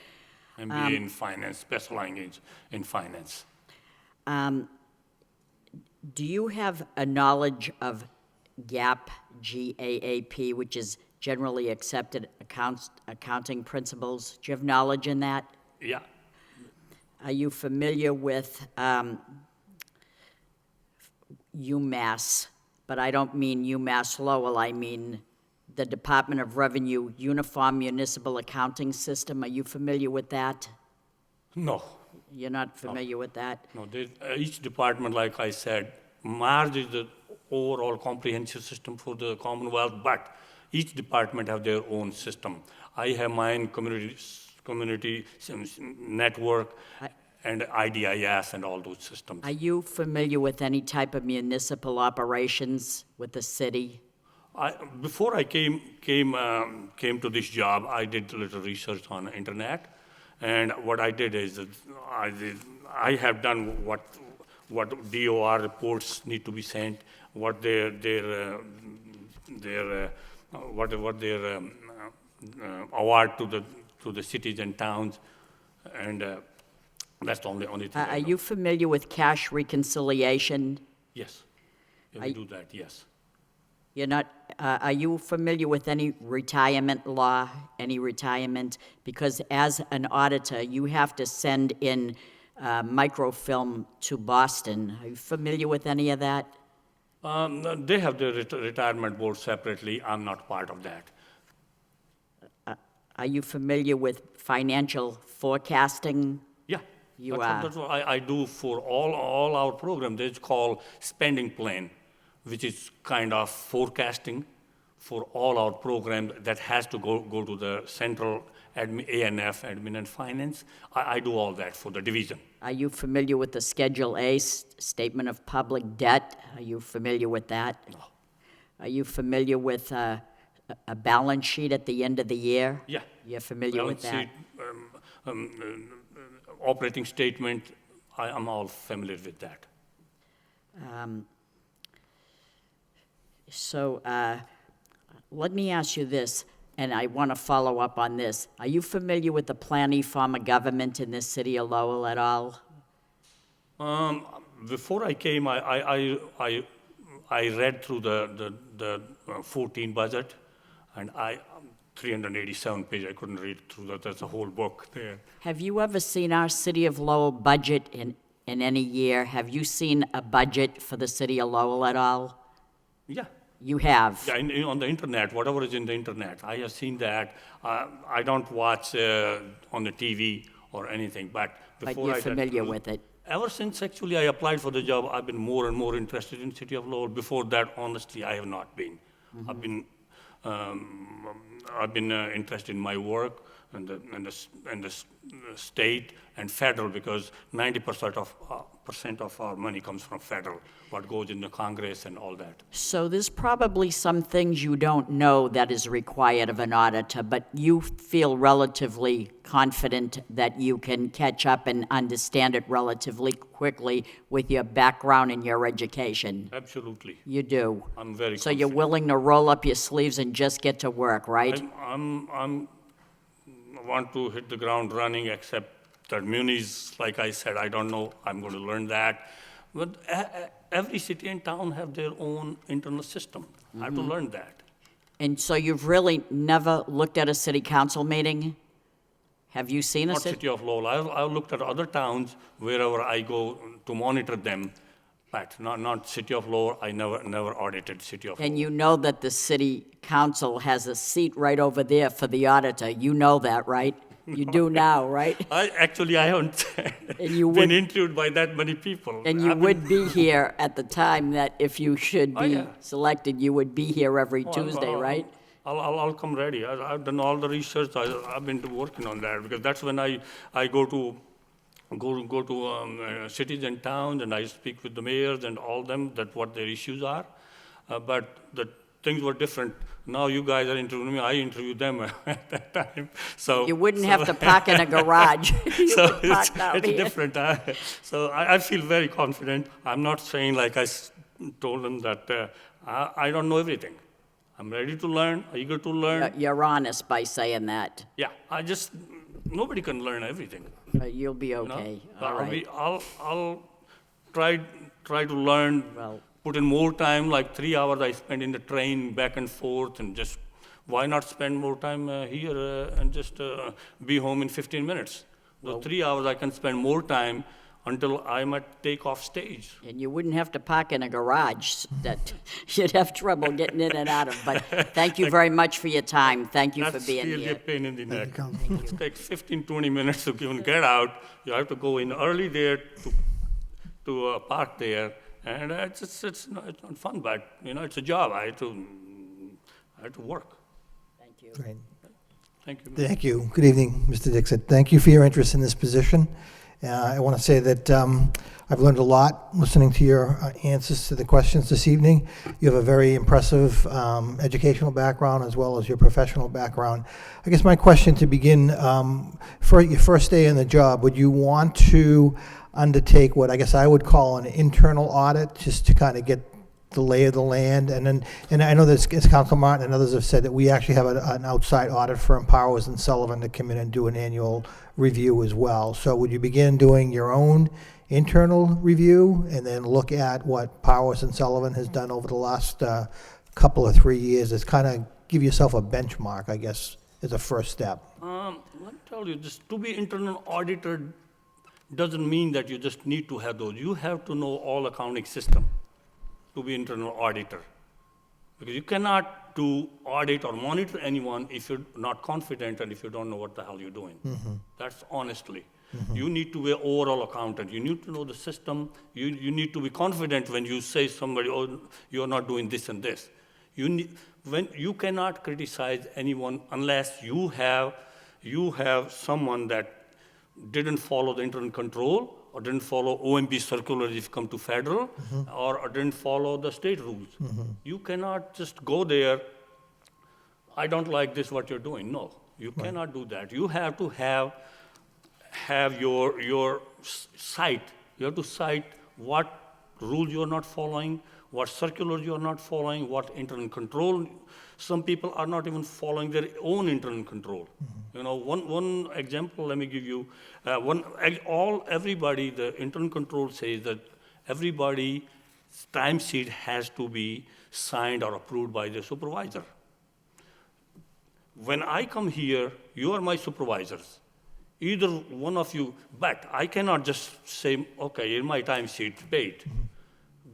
C: MBA in finance, specializing in finance.
D: Do you have a knowledge of GAAP, GAAP, which is generally accepted accounting principles? Do you have knowledge in that?
C: Yeah,
D: Are you familiar with UMass? But I don't mean UMass Lowell, I mean the Department of Revenue Uniform Municipal Accounting System. Are you familiar with that?
C: no,
D: You're not familiar with that?
C: no. Each department, like I said, MARS is the overall comprehensive system for the Commonwealth, but each department have their own system. I have mine, community network, and IDIS and all those systems.
D: Are you familiar with any type of municipal operations with the city?
C: Before I came to this job, I did a little research on the internet, and what I did is that I have done what DOR reports need to be sent, what their award to the cities and towns, and that's the only thing. I
D: Are
C: know.
D: you familiar with cash reconciliation?
C: Yes, yeah, we do that. Yes.
D: You're not, are you familiar with any retirement law, any retirement? Because as an auditor, you have to send in microfilm to Boston. Are you familiar with any of that?
C: They have the retirement board separately. I'm not part of that.
D: Are you familiar with financial forecasting?
C: Yeah.
D: You
C: That's what I do for all our programs. It's called spending plan, which is kind of forecasting for all our programs that has to go to the central ANF, Admin and Finance. I do all that for the division.
D: Are you familiar with the Schedule A, Statement of Public Debt? Are you familiar with that?
C: No.
D: Are you familiar with a balance sheet at the end of the year?
C: Yeah.
D: You're familiar with that?
C: Balance sheet, operating statement, I'm all familiar with that.
D: So let me ask you this, and I want to follow up on this. Are you familiar with the planning form of government in this city of Lowell at all?
C: Before I came, I read through the 14 budget, and 387 page. I couldn't read through that. That's a whole book there.
D: Have you ever seen our city of Lowell budget in any year? Have you seen a budget for the city of Lowell at all?
C: Yeah.
D: You have?
C: Yeah, on the internet, whatever is in the internet, I have seen that. I don't watch on the TV or anything, but before
D: But you're familiar with it?
C: Ever since actually I applied for the job, I've been more and more interested in city of Lowell. Before that, honestly, I have not been.
D: Mm-hmm.
C: I've been interested in my work and the state and federal, because 90% of our money comes from federal, what goes in the Congress and all that.
D: So there's probably some things you don't know that is required of an auditor, but you feel relatively confident that you can catch up and understand it relatively quickly with your background and your education.
C: Absolutely.
D: You do.
C: I'm very
D: So you're
C: confident.
D: willing to roll up your sleeves and just get to work, right?
C: I want to hit the ground running, except that munis, like I said, I don't know, I'm going to learn that. But every city and town have their own internal system. I have to learn that.
D: And so you've really never looked at a city council meeting? Have you seen a
C: Not
D: city?
C: city of Lowell. I've looked at other towns wherever I go to monitor them, but not city of Lowell. I never audited city of Lowell.
D: And you know that the city council has a seat right over there for the auditor. You know that, right? You do now, right?
C: I haven't
D: And you
C: been
D: would-
C: interviewed by that many people.
D: And you
C: I've
D: would be here at the time that if you should
C: Oh,
D: be
C: yeah.
D: selected, you would be here every
C: been-
D: Tuesday, right?
C: I'll come ready. I've done all the research. I've been working on that because that's when I go to cities and towns and I speak with the mayors and all them that what their issues are. But the things were different. Now you guys are interviewing me. I interview them at that time. So
D: You wouldn't have to park in a garage. You
C: so
D: could park down
C: it's
D: here.
C: different. So I feel very confident. I'm not saying like told them that I don't know everything. I'm ready to learn, eager to learn.
D: You're honest by saying that.
C: Yeah, nobody can learn everything.
D: You'll be
C: You know?
D: okay, all right.
C: I'll try to learn,
D: Well-
C: put in more time, like 3 hours I spend in the train back and forth, and just, why not spend more time here and just be home in 15 minutes? Those 3 hours I can spend more time until I might take off stage.
D: And you wouldn't have to park in a garage that you'd have trouble getting in and out of. But thank you very much for your time. Thank you for being
C: That's really a
D: here.
C: pain in the neck.
A: Council.
C: It takes 15, 20 minutes to even get out. You have to go in early there to park there, and it's not fun, but, it's a job. I have to work.
D: Thank you.
I: Great.
C: Thank you.
I: Thank you. Good evening, Mr. Dixit. Thank you for your interest in this position. I want to say that I've learned a lot listening to your answers to the questions this evening. You have a very impressive educational background as well as your professional background. I guess my question to begin, for your first day in the job, would you want to undertake what I guess I would call an internal audit, just to kind of get the lay of the land? And I know that as Council Martin and others have said, that we actually have an outside audit firm, Powers and Sullivan, to come in and do an annual review as well. So would you begin doing your own internal review and then look at what Powers and Sullivan has done over the last couple or 3 years? It's kind of give yourself a benchmark, I guess, as a first step.
C: Let me tell you, just to be internal auditor doesn't mean that you just need to have those. You have to know all accounting system to be internal auditor. Because you cannot do audit or monitor anyone if you're not confident and if you don't know what the hell you're doing. That's honestly. You need to be an overall accountant. You need to know the system. You need to be confident when you say somebody, oh, you're not doing this and this. You cannot criticize anyone unless you have someone that didn't follow the internal control or didn't follow OMB circular if you come to federal, or didn't follow the state rules. You cannot just go there, I don't like this, what you're doing. No, you cannot do that. You have to have your cite. You have to cite what rules you're not following, what circulars you're not following, what internal control. Some people are not even following their own internal control. One example, let me give you. Everybody, the internal control says that everybody's time sheet has to be signed or approved by the supervisor. When I come here, you are my supervisors. Either one of you, but I cannot just say, okay, in my time sheet, paid.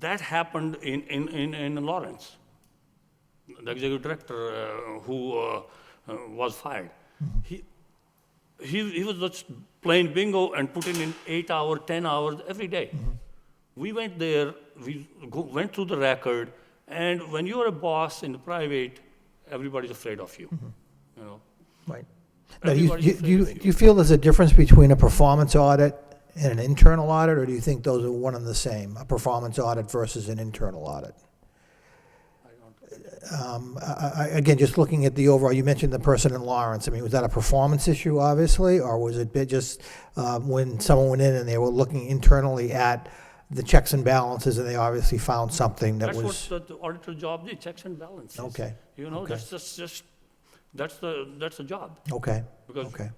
C: That happened in Lawrence. The executive director who was fired. He was just playing bingo and putting in 8 hours, 10 hours every day. We went there, went through the record, and when you're a boss in the private, everybody's afraid of you.
I: Right. Now, do
C: Everybody's afraid
I: you
C: of
I: do you feel there's a difference between a performance audit and an internal audit, or do you think those are one and the same, a performance audit versus an internal audit? Again, just looking at the overall, you mentioned the person in Lawrence. I mean, was that a performance issue, obviously, or was it just when someone went in and they were looking internally at the checks and balances, and they obviously found something that was...
C: That's what the auditor job is, checks and balances.
I: Okay. Okay.
C: That's the job.
I: Okay,
C: Because
I: okay.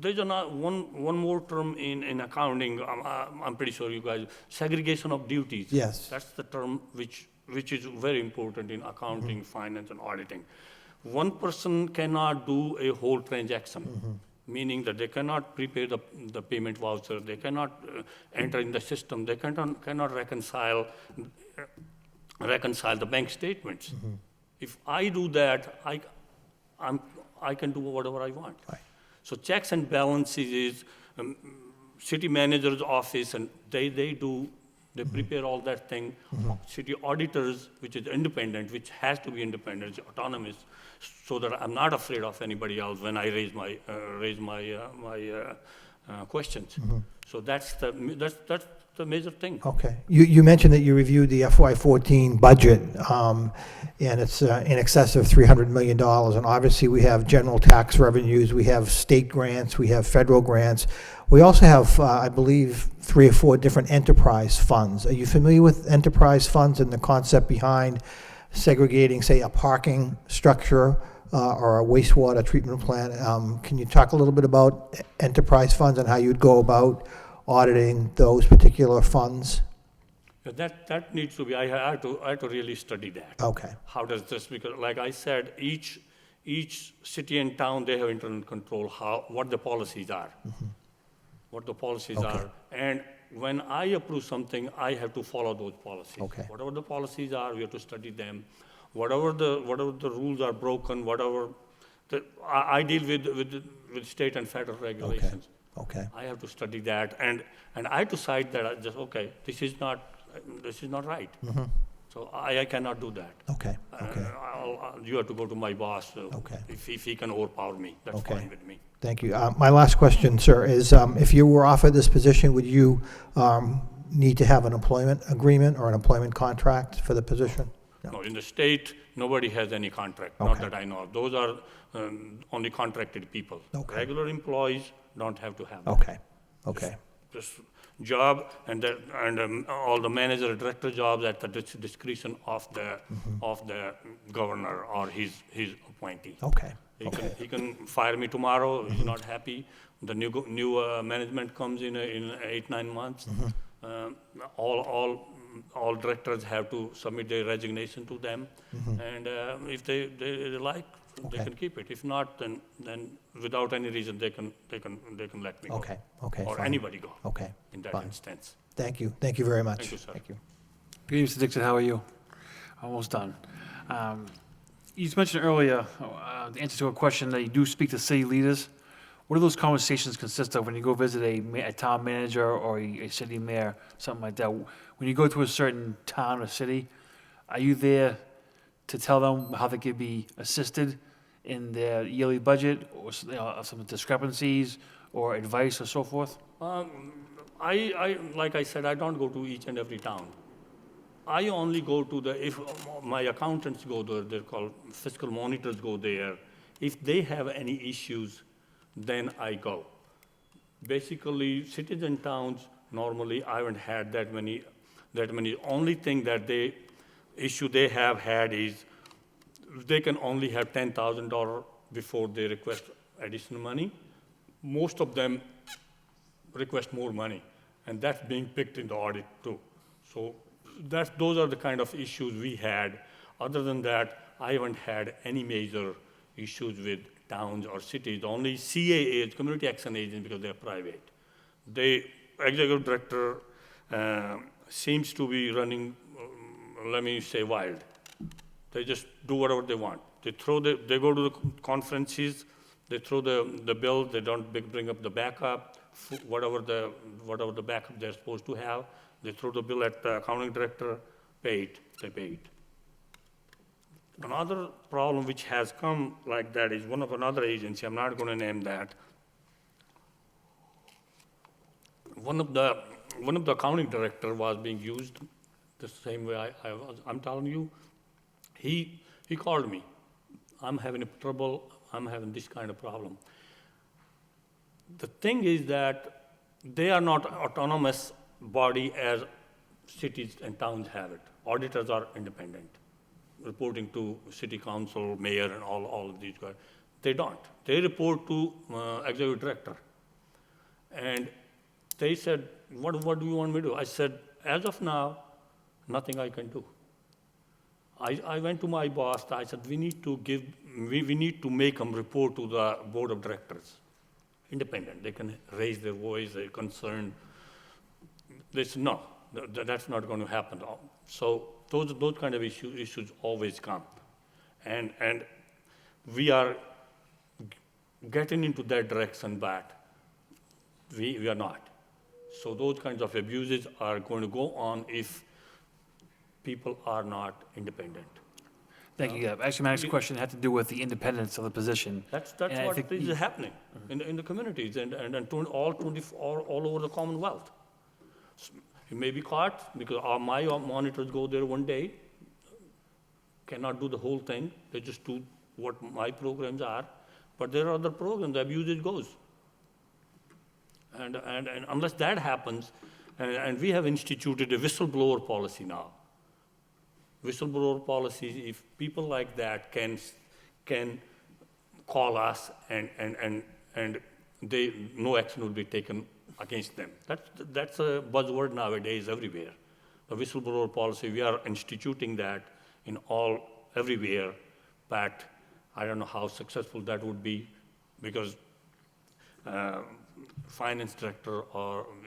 C: there's one more term in accounting, I'm pretty sure you guys, segregation of duties.
I: Yes.
C: That's the term which is very important in accounting, finance, and auditing. One person cannot do a whole transaction, meaning that they cannot prepare the payment voucher, they cannot enter in the system, they cannot reconcile the bank statements. If I do that, I can do whatever I want.
I: Right.
C: So checks and balances is city manager's office, and they prepare all that thing. City auditors, which is independent, which has to be independent, autonomous, so that I'm not afraid of anybody else when I raise my questions. So that's the major thing.
I: Okay. You mentioned that you reviewed the FY14 budget, and it's in excess of $300 million. And obviously, we have general tax revenues, we have state grants, we have federal grants. We also have, I believe, 3 or 4 different enterprise funds. Are you familiar with enterprise funds and the concept behind segregating, say, a parking structure or a wastewater treatment plant? Can you talk a little bit about enterprise funds and how you'd go about auditing those particular funds?
C: That needs to be, I had to really study that.
I: Okay.
C: How does this, because like I said, each city and town, they have internal control, what the policies are. What the policies are. And when I approve something, I have to follow those policies.
I: Okay.
C: Whatever the policies are, we have to study them. Whatever the rules are broken, I deal with state and federal regulations.
I: Okay.
C: I have to study that, and I decide that this is not right. So I cannot do that.
I: Okay.
C: You have to go to my boss.
I: Okay.
C: If he can overpower me, that's
I: Okay.
C: fine with me.
I: Thank you. My last question, sir, is if you were offered this position, would you need to have an employment agreement or an employment contract for the position?
C: No, in the state, nobody has any contract, not
I: Okay.
C: that I know of. Those are only contracted people.
I: Okay.
C: Regular employees don't have to have that.
I: Okay.
C: This job and all the manager, director jobs at the discretion of the governor or his appointee.
I: Okay.
C: He can fire me tomorrow. He's not happy. The new management comes in 8-9 months. All directors have to submit their resignation to them, and if they like, they
I: Okay.
C: can keep it. If not, then without any reason they can let me go.
I: Okay.
C: Or
I: Fine.
C: anybody go.
I: Okay.
C: In that
I: Fine.
C: instance.
I: Thank you. Thank you very much.
C: Thank you, sir.
I: Thank you.
J: Good evening, Mr. Dixon. How are you? Almost done. You just mentioned earlier the answer to a question that you do speak to city leaders. What do those conversations consist of when you go visit a town manager or a city mayor, something like that? When you go to a certain town or city, are you there to tell them how they could be assisted in their yearly budget, or some discrepancies, or advice, or so forth?
C: Like I said, I don't go to each and every town. I only go to if my accountants go there, they're called fiscal monitors go there. If they have any issues, then I go. Basically, cities and towns, normally I haven't had that many. Only thing that issue they have had is they can only have $10,000 before they request additional money. Most of them request more money, and that's being picked in the audit too. So those are the kind of issues we had. Other than that, I haven't had any major issues with towns or cities. Only CAAs, Community Action Agents, because they're private. The executive director seems to be running, let me say, wild. They just do whatever they want. They go to the conferences, they throw the bill, they don't bring up the backup, whatever the backup they're supposed to have. They throw the bill at the accounting director, they pay it. Another problem which has come like that is one of another agency, I'm not going to name that. One of the accounting director was being used the same way I'm telling you. He called me. I'm having trouble. I'm having this kind of problem. The thing is that they are not autonomous body as cities and towns have it. Auditors are independent, reporting to city council, mayor, and all of these guys. They don't. They report to executive director. And they said, what do you want me to do? I said, as of now, nothing I can do. I went to my boss, I said, we need to make them report to the board of directors, independent. They can raise their voice, their concern. They said, no, that's not going to happen. So those kind of issues always come. And we are getting into that direction, but we are not. So those kinds of abuses are going to go on if people are not independent.
J: Thank you. Yeah. Actually, my next question had to do with the independence of the position.
C: That's
J: And I
C: what
J: think
C: is happening in the communities and all over the Commonwealth. You may be caught because my monitors go there one day, cannot do the whole thing. They just do what my programs are. But there are other programs, the abuse goes. And unless that happens, and we have instituted a whistleblower policy now. Whistleblower policy, if people like that can call us and no action will be taken against them. That's a buzzword nowadays everywhere. The whistleblower policy, we are instituting that in everywhere, but I don't know how successful that would be because finance director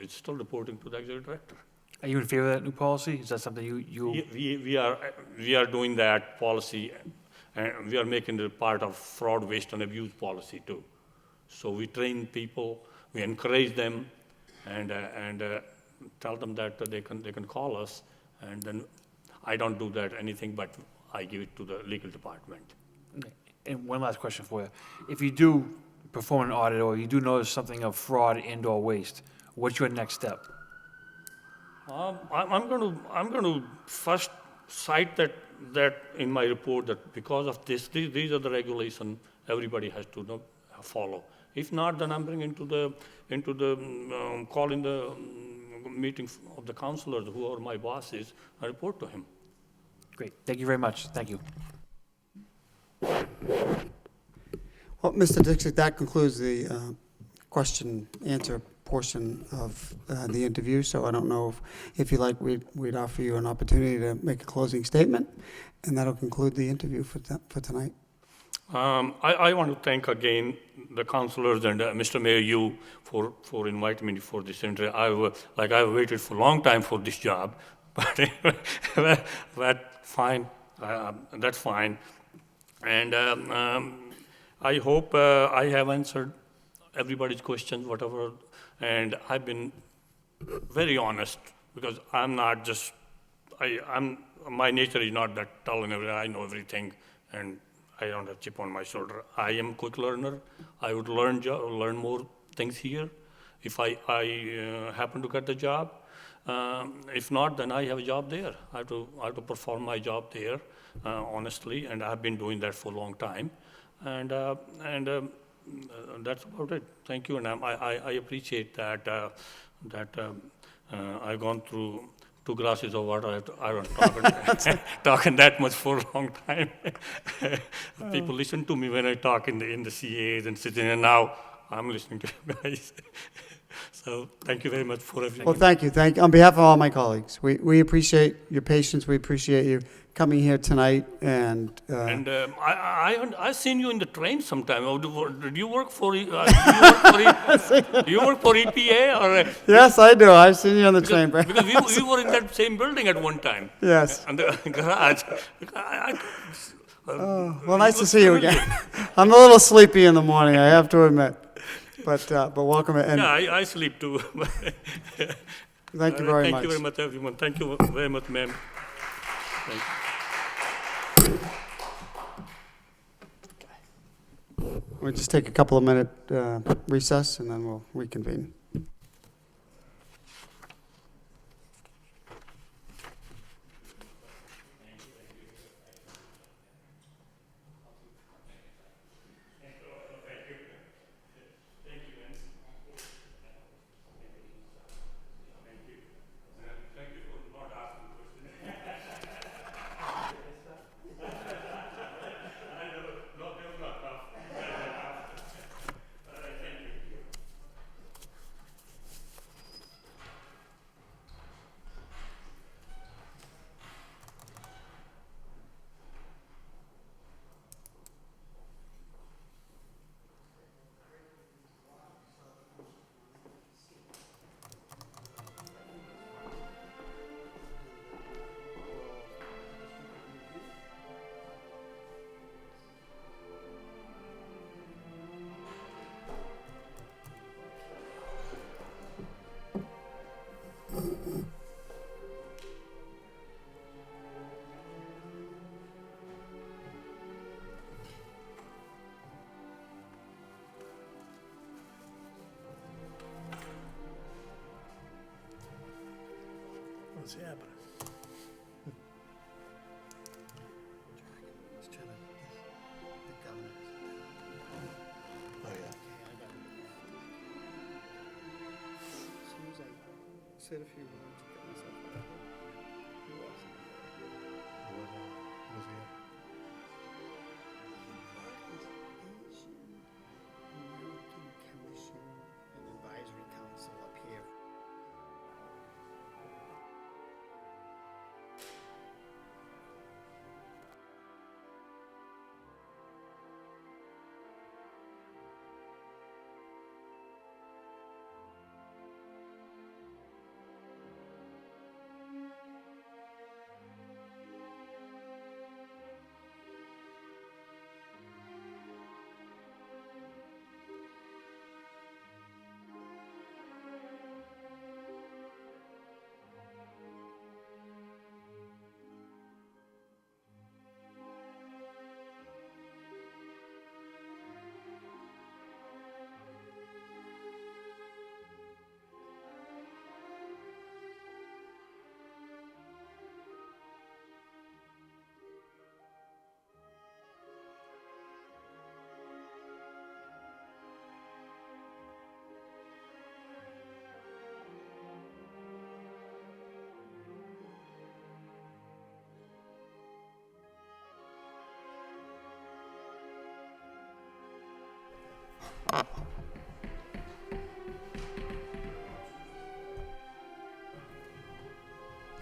C: is still reporting to the executive director.
J: Are you in favor of that new policy? Is that something you?
C: We are doing that policy, and we are making it part of fraud, waste, and abuse policy too. So we train people, we encourage them, and tell them that they can call us, and then I don't do that anything, but I give it to the legal department.
J: Okay. And one last question for you: if you do perform an audit or you do notice something of fraud and/or waste, what's your next step?
C: I'm going to first cite that in my report that because of this, these are the regulations everybody has to follow. If not, then I'm bringing calling the meeting of the councilors, who are my bosses, I report to him.
J: Great. Thank you very much. Thank you.
A: Well, Mr. Dixit, that concludes the question-answer portion of the interview, so I don't know if you like, we'd offer you an opportunity to make a closing statement, and that'll conclude the interview for tonight.
C: I want to thank again the councilors and Mr. Mayor, you for inviting me for this interview. I've waited for a long time for this job, but fine, that's fine. And I hope I have answered everybody's questions, whatever. And I've been very honest because I'm not just, my nature is not that telling everything, I know everything, and I don't have chip on my shoulder. I am a quick learner. I would learn more things here if I happen to get the job. If not, then I have a job there. I have to perform my job there, honestly, and I've been doing that for a long time. And that's about it. Thank you, and I appreciate that I've gone through 2 glasses of water. I don't talking that much for a long time. People listen to me when I talk in the CAs and sitting, and now I'm listening to you guys. So thank you very much for everything.
A: Well, thank you. On behalf of all my colleagues, we appreciate your patience. We appreciate you coming here tonight. And
C: I've seen you in the train sometime. Did you work for? Do you work for EPA or?
A: Yes, I do. I've seen you on the train.
C: Because we were in that same building at one time.
A: Yes.
C: And the garage.
A: Well, nice to see you again. I'm a little sleepy in the morning, I have to admit. But welcome. And
C: yeah, I sleep too.
A: Thank you very much.
C: Thank you very much, everyone. Thank you very much, ma'am. Thank you.
A: We'll just take a couple of minute recess, and then we'll reconvene.
B: What's happening? Oh, yeah.
A: As soon as I said a few words, I got myself out of it. He wasn't.
B: Was he?
A: Asian American Commission and Advisory Council up here.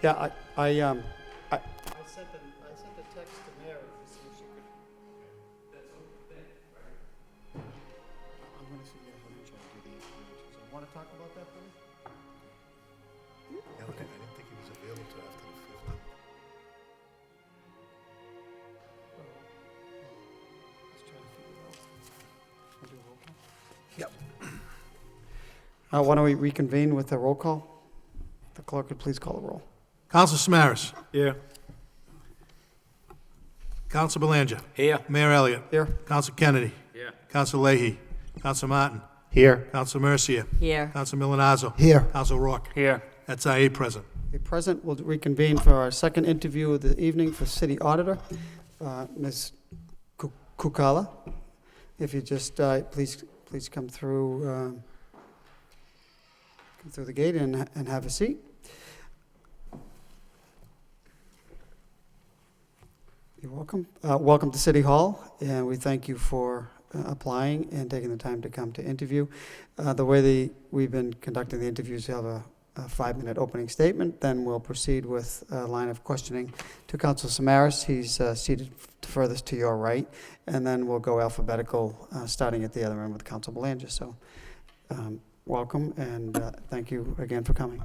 A: Yeah, I sent a text to Mary to see if she could. I'm gonna see if financial do the financials. I wanna talk about that, please?
B: Yeah, okay. I didn't think he was available till after the 15th.
A: Let's try to figure it out. Wanna do a roll call?
B: Yep.
A: Why don't we reconvene with a roll call? The clerk would please call the roll.
B: Counsel Samaras.
E: Here.
B: Counsel Belanger.
F: Here.
B: Mayor Elliott.
A: Here.
B: Counsel Kennedy.
G: Yeah.
B: Counsel Leahy. Counsel Martin.
H: Here.
B: Counsel Mercia.
D: Here.
B: Counsel Milonazo.
I: Here.
B: Counsel Rourke.
J: Here.
B: That's our 8 present.
A: Okay, present, we'll reconvene for our second interview of the evening for City Auditor. Ms. Kukala, if you just, please come through the gate and have a seat. You're welcome. Welcome to City Hall, and we thank you for applying and taking the time to come to interview. The way we've been conducting the interviews, you have a 5-minute opening statement, then we'll proceed with a line of questioning to Council Samaras. He's seated furthest to your right, and then we'll go alphabetical, starting at the other end with Council Belanger. So welcome, and thank you again for coming.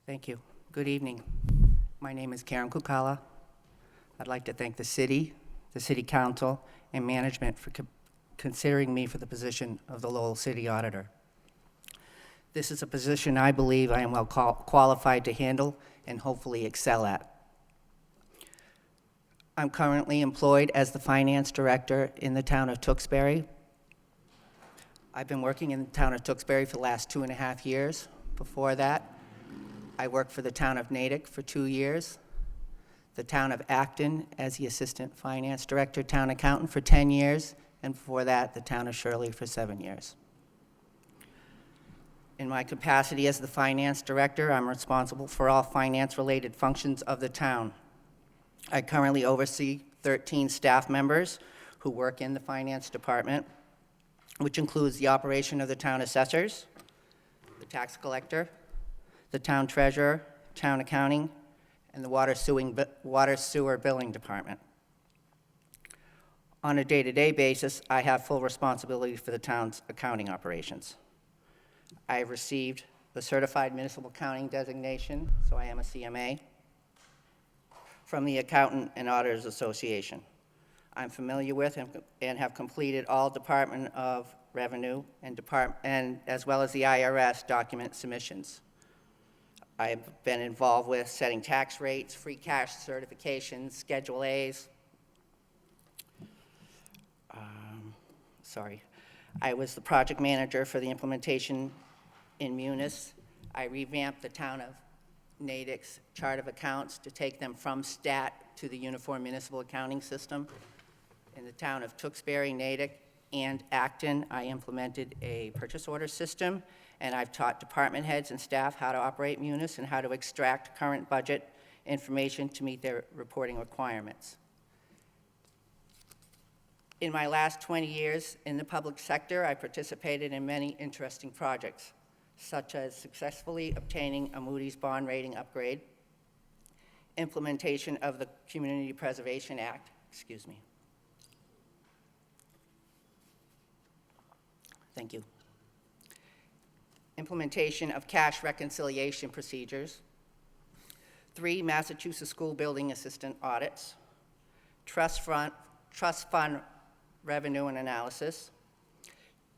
K: Thank you. Good evening. My name is Karen Kukala. I'd like to thank the city council, and management for considering me for the position of the Lowell City Auditor. This is a position I believe I am well qualified to handle and hopefully excel at. I'm currently employed as the finance director in the town of Tewksbury. I've been working in the town of Tewksbury for the last 2.5 years. Before that, I worked for the town of Natick for 2 years, the town of Acton as the assistant finance director, town accountant for 10 years, and before that, the town of Shirley for 7 years. In my capacity as the finance director, I'm responsible for all finance-related functions of the town. I currently oversee 13 staff members who work in the finance department, which includes the operation of the town assessors, the tax collector, the town treasurer, town accounting, and the water sewer billing department. On a day-to-day basis, I have full responsibility for the town's accounting operations. I have received the Certified Municipal Accounting designation, so I am a CMA, from the Accountant and Auditors Association. I'm familiar with and have completed all Department of Revenue and as well as the IRS document submissions. I've been involved with setting tax rates, free cash certifications, Schedule A's. I was the project manager for the implementation in Munis. I revamped the town of Natick's chart of accounts to take them from STAT to the Uniform Municipal Accounting System. In the town of Tewksbury, Natick, and Acton, I implemented a purchase order system, and I've taught department heads and staff how to operate Munis and how to extract current budget information to meet their reporting requirements. In my last 20 years in the public sector, I participated in many interesting projects, such as successfully obtaining a Moody's bond rating upgrade, implementation of the Community Preservation Act, Thank you. Implementation of cash reconciliation procedures, 3 Massachusetts school building assistant audits, trust fund revenue and analysis,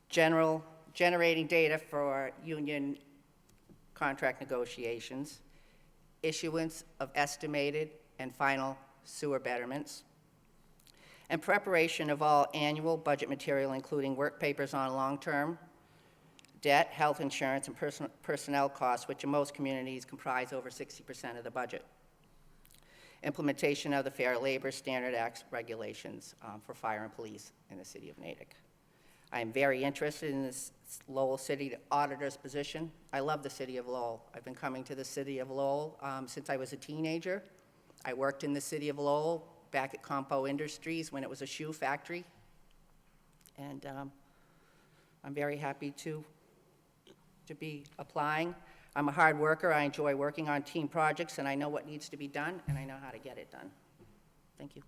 K: generating data for union contract negotiations, issuance of estimated and final sewer betterments, and preparation of all annual budget material, including work papers on long-term debt, health insurance, and personnel costs, which in most communities comprise over 60% of the budget. Implementation of the Fair Labor Standard Act regulations for fire and police in the city of Natick. I am very interested in this Lowell City Auditor's position. I love the city of Lowell. I've been coming to the city of Lowell since I was a teenager. I worked in the city of Lowell back at Compo Industries when it was a shoe factory. And I'm very happy to be applying. I'm a hard worker. I enjoy working on team projects, and I know what needs to be done, and I know how to get it done. Thank you.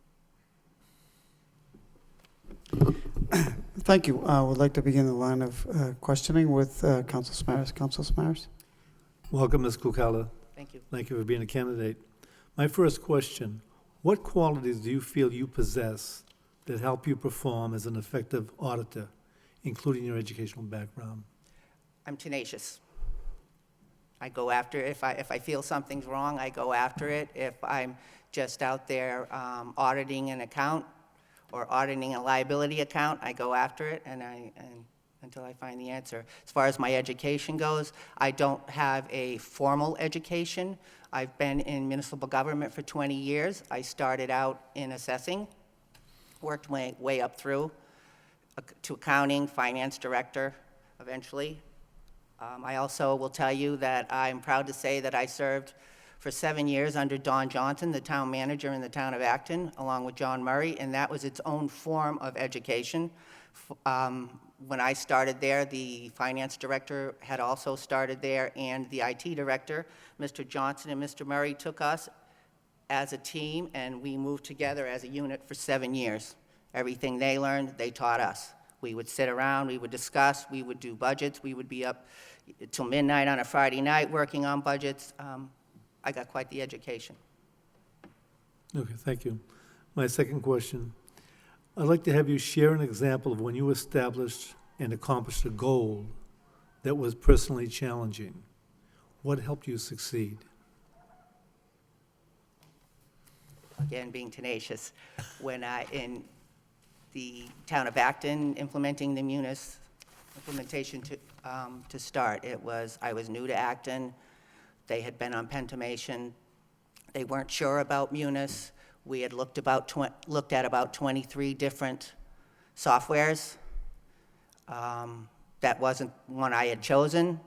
A: Thank you. I would like to begin the line of questioning with Council Smaras. Council Smaras?
E: Welcome, Ms. Kukala.
K: Thank you.
E: Thank you for being a candidate. My first question, what qualities do you feel you possess that help you perform as an effective auditor, including your educational background?
K: I'm tenacious. I go after it. If I feel something's wrong, I go after it. If I'm just out there auditing an account or auditing a liability account, I go after it and until I find the answer. As far as my education goes, I don't have a formal education. I've been in municipal government for 20 years. I started out in assessing, worked my way up through to accounting, finance director, eventually. I also will tell you that I'm proud to say that I served for 7 years under Don Johnson, the town manager in the town of Acton, along with John Murray, and that was its own form of education. When I started there, the finance director had also started there, and the IT director, Mr. Johnson and Mr. Murray, took us as a team, and we moved together as a unit for 7 years. Everything they learned, they taught us. We would sit around, we would discuss, we would do budgets, we would be up till midnight on a Friday night working on budgets. I got quite the education.
E: Okay, thank you. My second question, I'd like to have you share an example of when you established and accomplished a goal that was personally challenging. What helped you succeed?
K: Again, being tenacious. When in the town of Acton implementing the Munis implementation to start, I was new to Acton. They had been on pentomation. They weren't sure about Munis. We had looked at about 23 different softwares. That wasn't one I had chosen,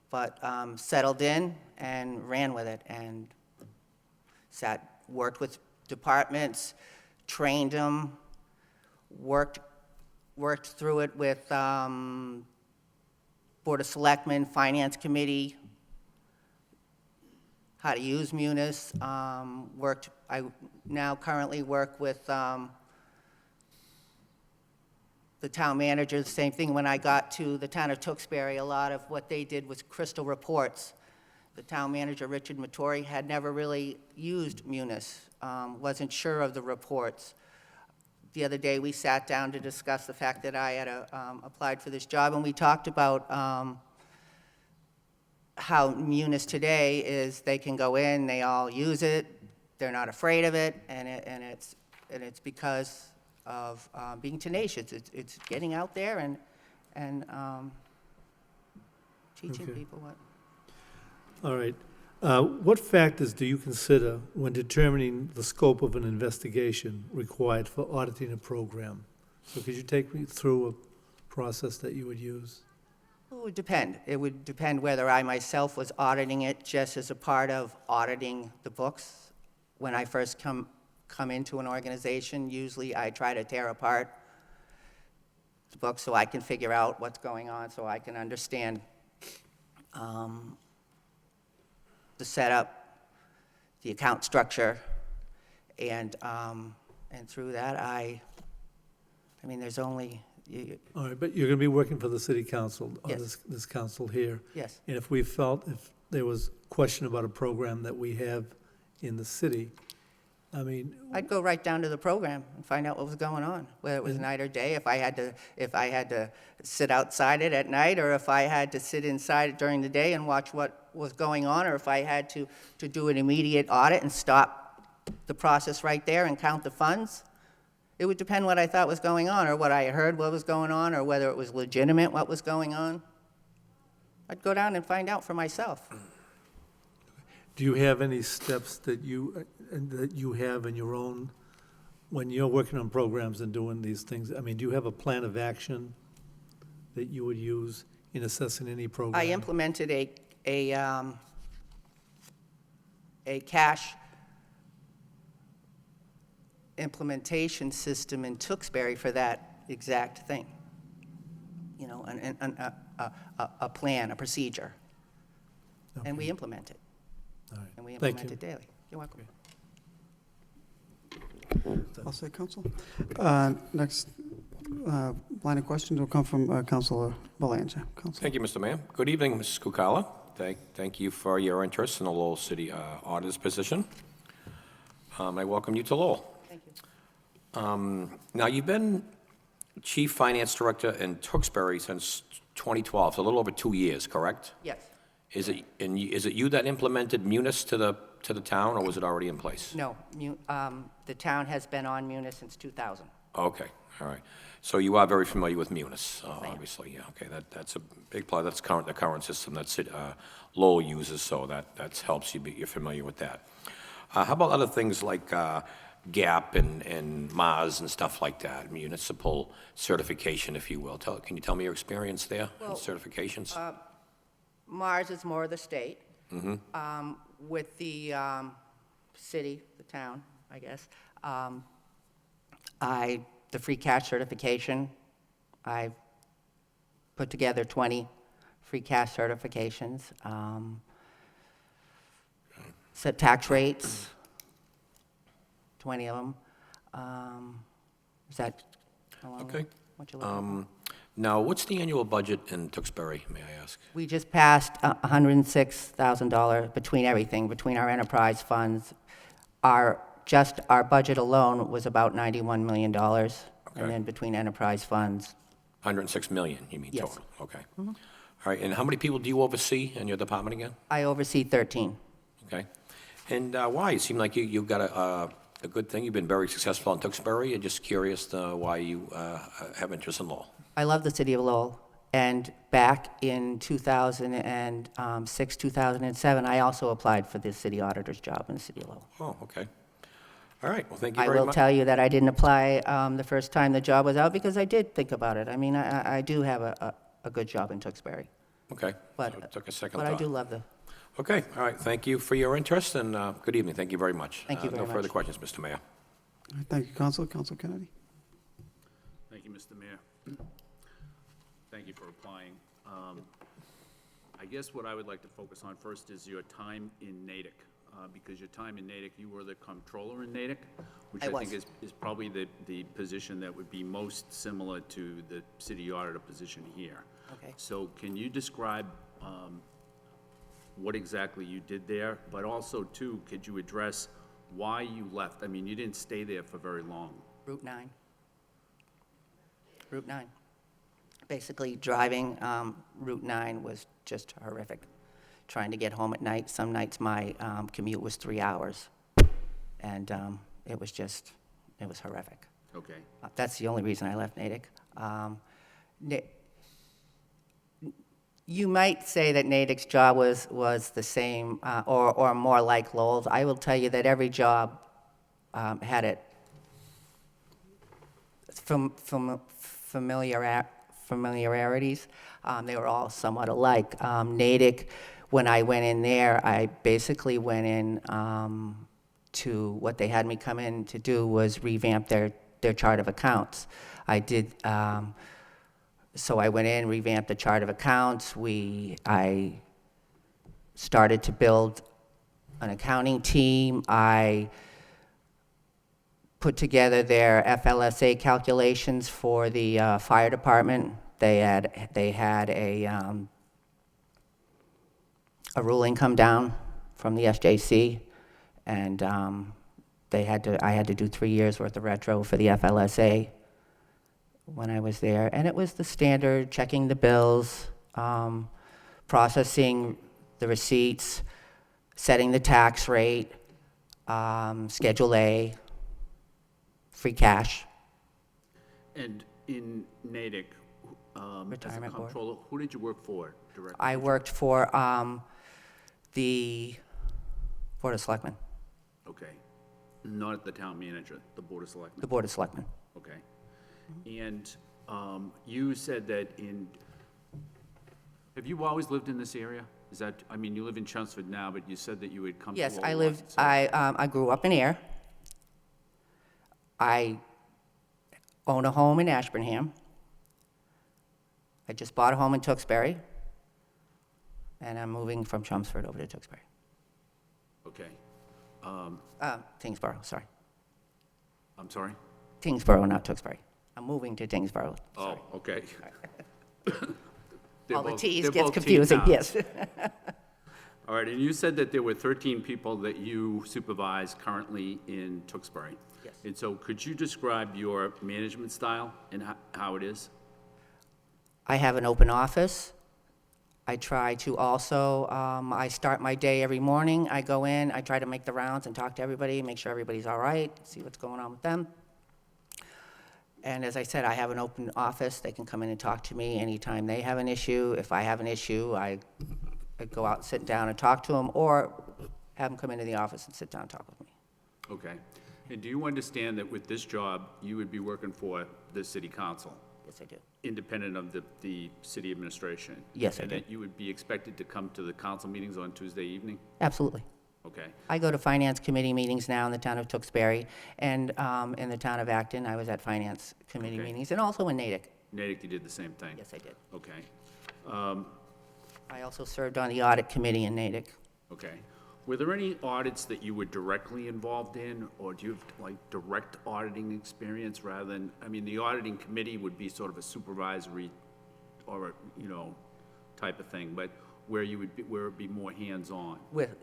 K: but settled in and ran with it and worked with departments, trained them, worked through it with Board of Selectmen, Finance Committee, how to use Munis. I now currently work with the town manager, the same thing. When I got to the town of Tewksbury, a lot of what they did was crystal reports. The town manager, Richard Mattori, had never really used Munis, wasn't sure of the reports. The other day, we sat down to discuss the fact that I had applied for this job, and we talked about how Munis today is they can go in, they all use it, they're not afraid of it, and it's because of being tenacious. It's getting out there and teaching
E: Okay.
K: people what.
E: All right. What factors do you consider when determining the scope of an investigation required for auditing a program? So could you take me through a process that you would use?
K: It would depend. It would depend whether I myself was auditing it just as a part of auditing the books. When I first come into an organization, usually I try to tear apart the book so I can figure out what's going on, so I can understand the setup, the account structure, and through that, I mean, there's only,
E: All right, but you're going to be working for the city council, or
K: Yes.
E: this council here.
K: yes.
E: And if we felt, if there was question about a program that we have in the city, I mean,
K: I'd go right down to the program and find out what was going on, whether it was night or day, if I had to sit outside it at night, or if I had to sit inside it during the day and watch what was going on, or if I had to do an immediate audit and stop the process right there and count the funds. It would depend what I thought was going on, or what I heard what was going on, or whether it was legitimate what was going on. I'd go down and find out for myself.
E: do you have any steps that you have in your own, when you're working on programs and doing these things? I mean, do you have a plan of action that you would use in assessing any program?
K: I implemented a cash implementation system in Tewksbury for that exact thing. You know, a plan, a procedure. And we implement it.
E: All right.
K: And we
E: Thank
K: implement
E: you.
K: it daily. You're welcome.
A: I'll say council. Next line of questions will come from Councilor Belanger. Council.
F: Thank you, Mr. Mayor. Good evening, Mrs. Kukala. Thank you for your interest in the Lowell City Auditor's position. I welcome you to Lowell.
K: Thank you.
F: Now, you've been Chief Finance Director in Tewksbury since 2012, so a little over 2 years, correct?
K: Yes.
F: Is it you that implemented Munis to the town, or was it already in place?
K: No, the town has been on Munis since 2000.
F: Okay, all right. So you are very familiar with Munis, obviously, yeah, okay, that's a big part, that's the current system that Lowell uses, so that helps you, you're familiar with that. How about other things like GAP and Mars and stuff like that, municipal certification, if you will? Can you tell me your experience there in
K: Well,
F: certifications?
K: Mars is more of the state. With the city, the town, I guess, the free cash certification, I've put together 20 free cash certifications. Set tax rates, 20 of them. Is that along
F: Okay.
K: what you're looking for?
F: Now, what's the annual budget in Tewksbury, may I ask?
K: We just passed $106,000 between everything, between our enterprise funds. Our budget alone was about $91 million.
F: Okay.
K: And then between enterprise funds,
F: 106 million, you mean,
K: Yes.
F: total? Okay. All right, and how many people do you oversee in your department again?
K: I oversee 13.
F: Okay. And why? It seemed like you've got a good thing. You've been very successful in Tewksbury. I'm just curious why you have interest in Lowell.
K: I love the city of Lowell. And back in 2006, 2007, I also applied for the city auditor's job in the city of Lowell.
F: Oh, okay. All right, well, thank you
K: I
F: very
K: will
F: much.
K: tell you that I didn't apply the first time the job was out because I did think about it. I mean, I do have a good job in Tewksbury.
F: Okay,
K: But,
F: so it took a second
K: but I
F: thought.
K: do love the,
F: Okay, all right, thank you for your interest, and good evening. Thank you very much.
K: Thank you very
F: No further
K: much.
F: questions, Mr. Mayor.
A: Thank you, Council. Council Kennedy.
G: Thank you, Mr. Mayor. Thank you for applying. I guess what I would like to focus on first is your time in Natick, because your time in Natick, you were the comptroller in Natick, which
K: I
G: I think
K: was.
G: is probably the position that would be most similar to the city auditor position here.
K: Okay.
G: So can you describe what exactly you did there? But also, too, could you address why you left? I mean, you didn't stay there for very long.
K: Route 9. Route 9. Basically, driving Route 9 was just horrific. Trying to get home at night, some nights my commute was 3 hours. And it was horrific.
G: Okay.
K: That's the only reason I left Natick. You might say that Natick's job was the same, or more like Lowell's. I will tell you that every job had it familiarities. They were all somewhat alike. Natick, when I went in there, I basically went in to what they had me come in to do was revamp their chart of accounts. I did. So I went in, revamped the chart of accounts. I started to build an accounting team. I put together their FLSA calculations for the fire department. They had a ruling come down from the SJC, and I had to do 3 years worth of retro for the FLSA when I was there, and it was the standard, checking the bills, processing the receipts, setting the tax rate, Schedule A, free cash.
G: And in Natick, as a
K: Retirement board.
G: comptroller, who did you work for directly?
K: I worked for the Board of Selectmen,
G: Okay. Not the town manager, the Board of Selectmen?
K: the Board of Selectmen.
G: Okay. And you said that have you always lived in this area? Is that, I mean, you live in Chelmsford now, but you said that you had come to
K: Yes,
G: Lowell
K: I
G: once,
K: lived,
G: so-
K: I grew up in Air. I own a home in Ashburnham. I just bought a home in Tewksbury, and I'm moving from Chelmsford over to Tewksbury.
G: Okay.
K: Tingsboro, sorry.
G: I'm sorry?
K: Tingsboro, not Tewksbury. I'm moving to Tingsboro.
G: Oh, okay.
K: All the T's
G: they're
K: gets
G: both T
K: confusing,
G: towns.
K: yes.
G: All right, and you said that there were 13 people that you supervise currently in Tewksbury.
K: Yes.
G: And so could you describe your management style and how it is?
K: I have an open office. I try to also, I start my day every morning. I go in, I try to make the rounds and talk to everybody, make sure everybody's all right, see what's going on with them. And as I said, I have an open office. They can come in and talk to me anytime they have an issue. If I have an issue, I go out and sit down and talk to them, or have them come into the office and sit down and talk with me.
G: Okay. And do you understand that with this job, you would be working for the city council,
K: Yes, I do.
G: independent of the city administration?
K: Yes, I
G: And
K: do.
G: that you would be expected to come to the council meetings on Tuesday evening?
K: Absolutely.
G: Okay.
K: I go to finance committee meetings now in the town of Tewksbury, and in the town of Acton, I was at finance committee
G: Okay.
K: meetings, and also in Natick.
G: Natick, you did the same thing?
K: Yes, I did.
G: Okay.
K: I also served on the audit committee in Natick.
G: Okay. Were there any audits that you were directly involved in, or do you have, like, direct auditing experience rather than, I mean, the auditing committee would be sort of a supervisory or, type of thing, but where it'd be more hands-on?
K: With,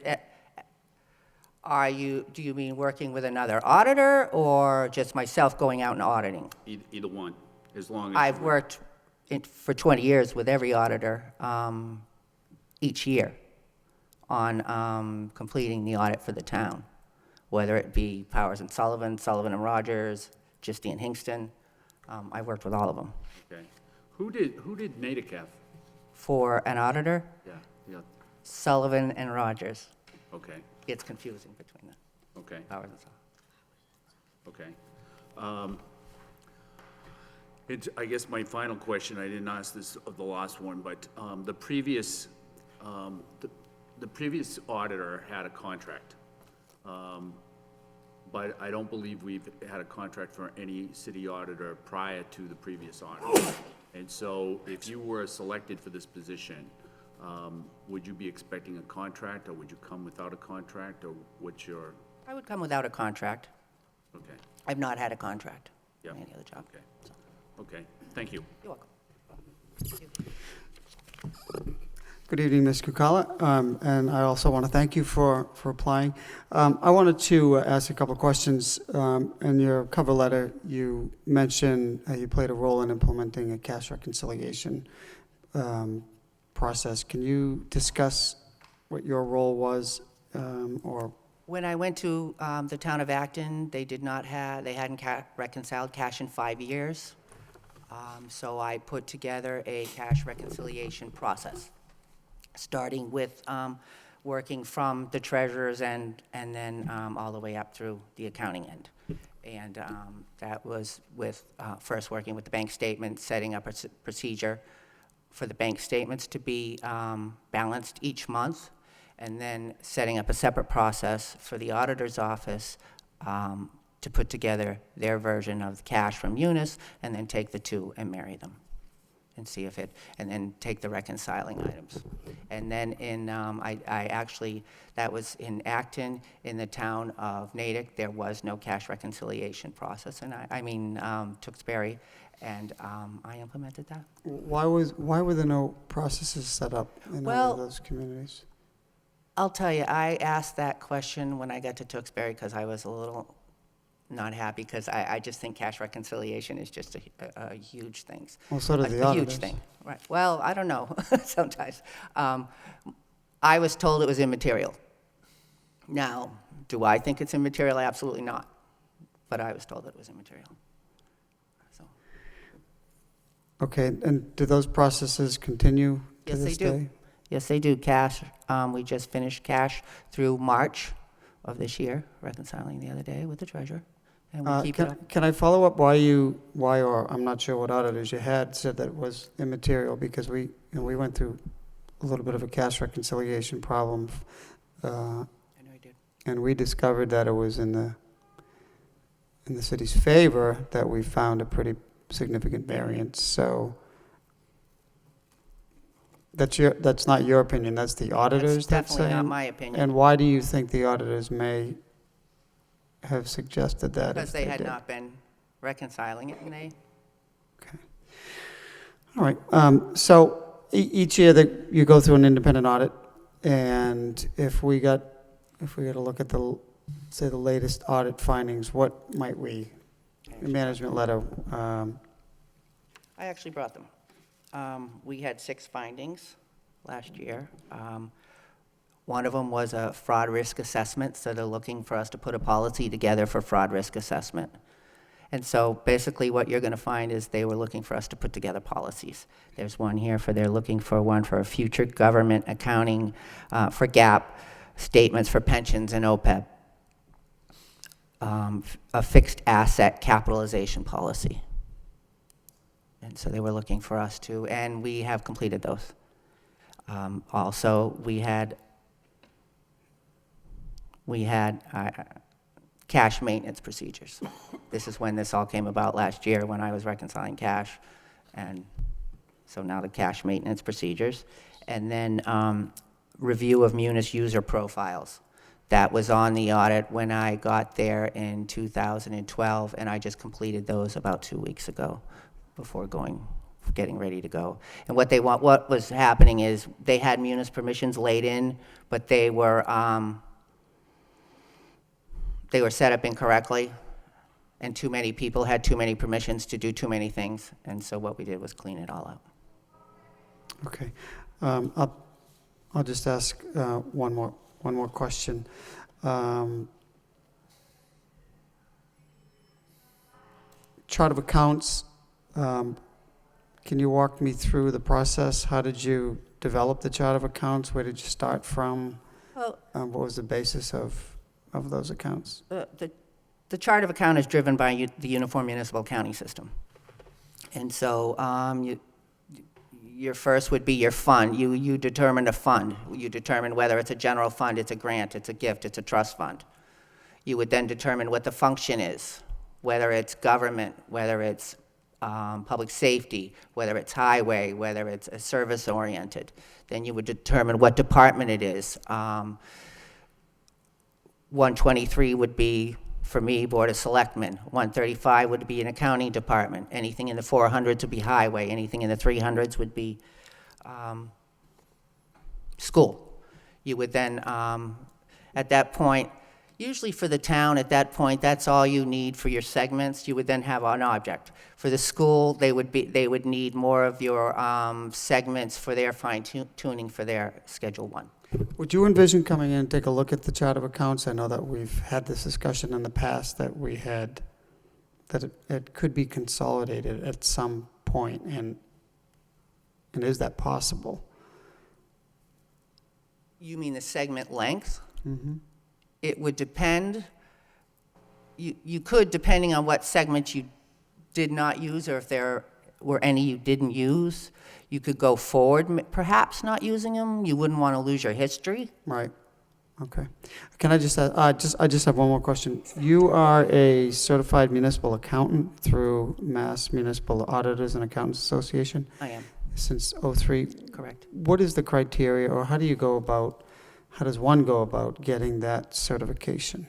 K: do you mean working with another auditor, or just myself going out and auditing?
G: Either one, as long as.
K: I've worked for 20 years with every auditor each year on completing the audit for the town, whether it be Powers and Sullivan, Sullivan and Rogers, Gisty and Hingston. I worked with all of them.
G: Okay. Who did Natick have?
K: For an auditor,
G: Yeah,
K: Sullivan and Rogers.
G: okay,
K: It's confusing between the
G: okay,
K: Powers and Sullivan.
G: okay. I guess my final question, I didn't ask this of the last one, but the previous auditor had a contract. But I don't believe we've had a contract for any city auditor prior to the previous auditor. And so if you were selected for this position, would you be expecting a contract, or would you come without a contract, or what's your,
K: I would come without a contract.
G: okay,
K: I've not had a contract
G: Yeah.
K: in any other job.
G: okay, okay, thank you.
K: You're welcome.
A: Good evening, Ms. Kukala, and I also want to thank you for applying. I wanted to ask a couple of questions. In your cover letter, you mentioned you played a role in implementing a cash reconciliation process. Can you discuss what your role was, or?
K: When I went to the town of Acton, they hadn't reconciled cash in 5 years. So I put together a cash reconciliation process. starting with working from the treasurer's end and then all the way up through the accounting end. And that was with first working with the bank statement, setting up a procedure for the bank statements to be balanced each month, and then setting up a separate process for the auditor's office to put together their version of cash from Munis, and then take the two and marry them and see if it, and then take the reconciling items. And then in, I actually, that was in Acton, in the town of Natick, there was no cash reconciliation process, and Tewksbury, and I implemented that.
A: Why were there no processes set up in all
K: Well,
A: of those communities?
K: I'll tell you, I asked that question when I got to Tewksbury because I was a little not happy, because I just think cash reconciliation is just a huge thing.
A: Well, so do the
K: A huge
A: auditors.
K: thing, right. Well, I don't know, sometimes. I was told it was immaterial. Now, do I think it's immaterial? Absolutely not. But I was told it was immaterial. So,
A: Okay, and do those processes continue to
K: yes, they
A: this
K: do.
A: day?
K: Yes, they do. Cash, we just finished cash through March of this year, reconciling the other day with the treasurer. And we keep it up.
A: Can I follow up why or I'm not sure what auditors you had said that it was immaterial, because we went through a little bit of a cash reconciliation problem.
K: I know you did.
A: And we discovered that it was in the city's favor that we found a pretty significant variance. So that's not your opinion, that's the auditors
K: That's
A: that's
K: definitely
A: saying?
K: not my opinion.
A: And why do you think the auditors may have suggested that?
K: Because
A: if
K: they had
A: did?
K: not been reconciling it, and they,
A: Okay. All right. So each year that you go through an independent audit, and if we got to look at the latest audit findings, what might we, management letter?
K: I actually brought them. We had 6 findings last year. One of them was a fraud risk assessment, so they're looking for us to put a policy together for fraud risk assessment. And so basically what you're going to find is they were looking for us to put together policies. There's one here they're looking for one for future government accounting for GAAP statements for pensions and OPEB. A fixed asset capitalization policy. And so they were looking for us to, and we have completed those. Also, we had cash maintenance procedures. This is when this all came about last year, when I was reconciling cash. And so now the cash maintenance procedures. And then review of Munis user profiles. That was on the audit when I got there in 2012, and I just completed those about 2 weeks ago before getting ready to go. And what was happening is they had Munis permissions laid in, but they were set up incorrectly, and too many people had too many permissions to do too many things, and so what we did was clean it all up.
A: Okay. I'll just ask one more question. Chart of accounts, can you walk me through the process? How did you develop the chart of accounts? Where did you start from?
K: Well,
A: What was the basis of those accounts?
K: the chart of account is driven by the Uniform Municipal Accounting System. And so your first would be your fund. You determine a fund. You determine whether it's a general fund, it's a grant, it's a gift, it's a trust fund. You would then determine what the function is, whether it's government, whether it's public safety, whether it's highway, whether it's a service-oriented. Then you would determine what department it is. 123 would be, for me, Board of Selectmen. 135 would be an accounting department. Anything in the 400s would be highway. Anything in the 300s would be school. You would then, at that point, usually for the town, at that point, that's all you need for your segments. You would then have an object. For the school, they would need more of your segments for their fine-tuning for their Schedule 1.
A: Would you envision coming in and take a look at the chart of accounts? I know that we've had this discussion in the past that it could be consolidated at some point, and is that possible?
K: You mean the segment length? It would depend. You could, depending on what segments you did not use, or if there were any you didn't use, you could go forward, perhaps not using them. You wouldn't want to lose your history.
A: Right. Okay. Can I just, I just have one more question. You are a certified municipal accountant through Mass Municipal Auditors and Accountants Association
K: I am,
A: since '03.
K: correct.
A: What is the criteria, or how does one go about getting that certification?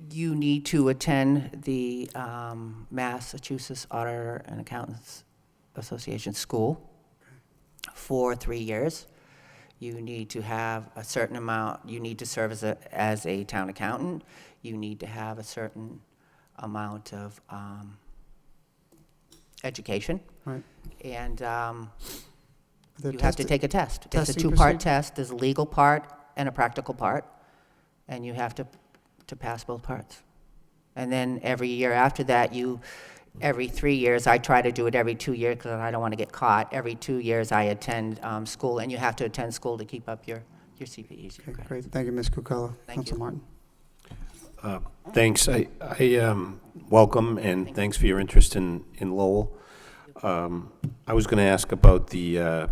K: You need to attend the Massachusetts Auditor and Accountants Association School for 3 years. You need to have a certain amount, you need to serve as a town accountant. You need to have a certain amount of education.
A: Right.
K: And
A: The
K: you have to take a test. It's a
A: testing
K: two-part
A: procedure?
K: test. There's a legal part and a practical part, and you have to pass both parts. And then every year after that, every 3 years, I try to do it every 2 years because I don't want to get caught. Every 2 years, I attend school, and you have to attend school to keep up your CPEs.
A: Okay, great. Thank you, Ms. Cucella.
K: Thank
A: Council
K: you.
A: Martin.
H: Thanks. I welcome and thanks for your interest in Lowell. I was going to ask about the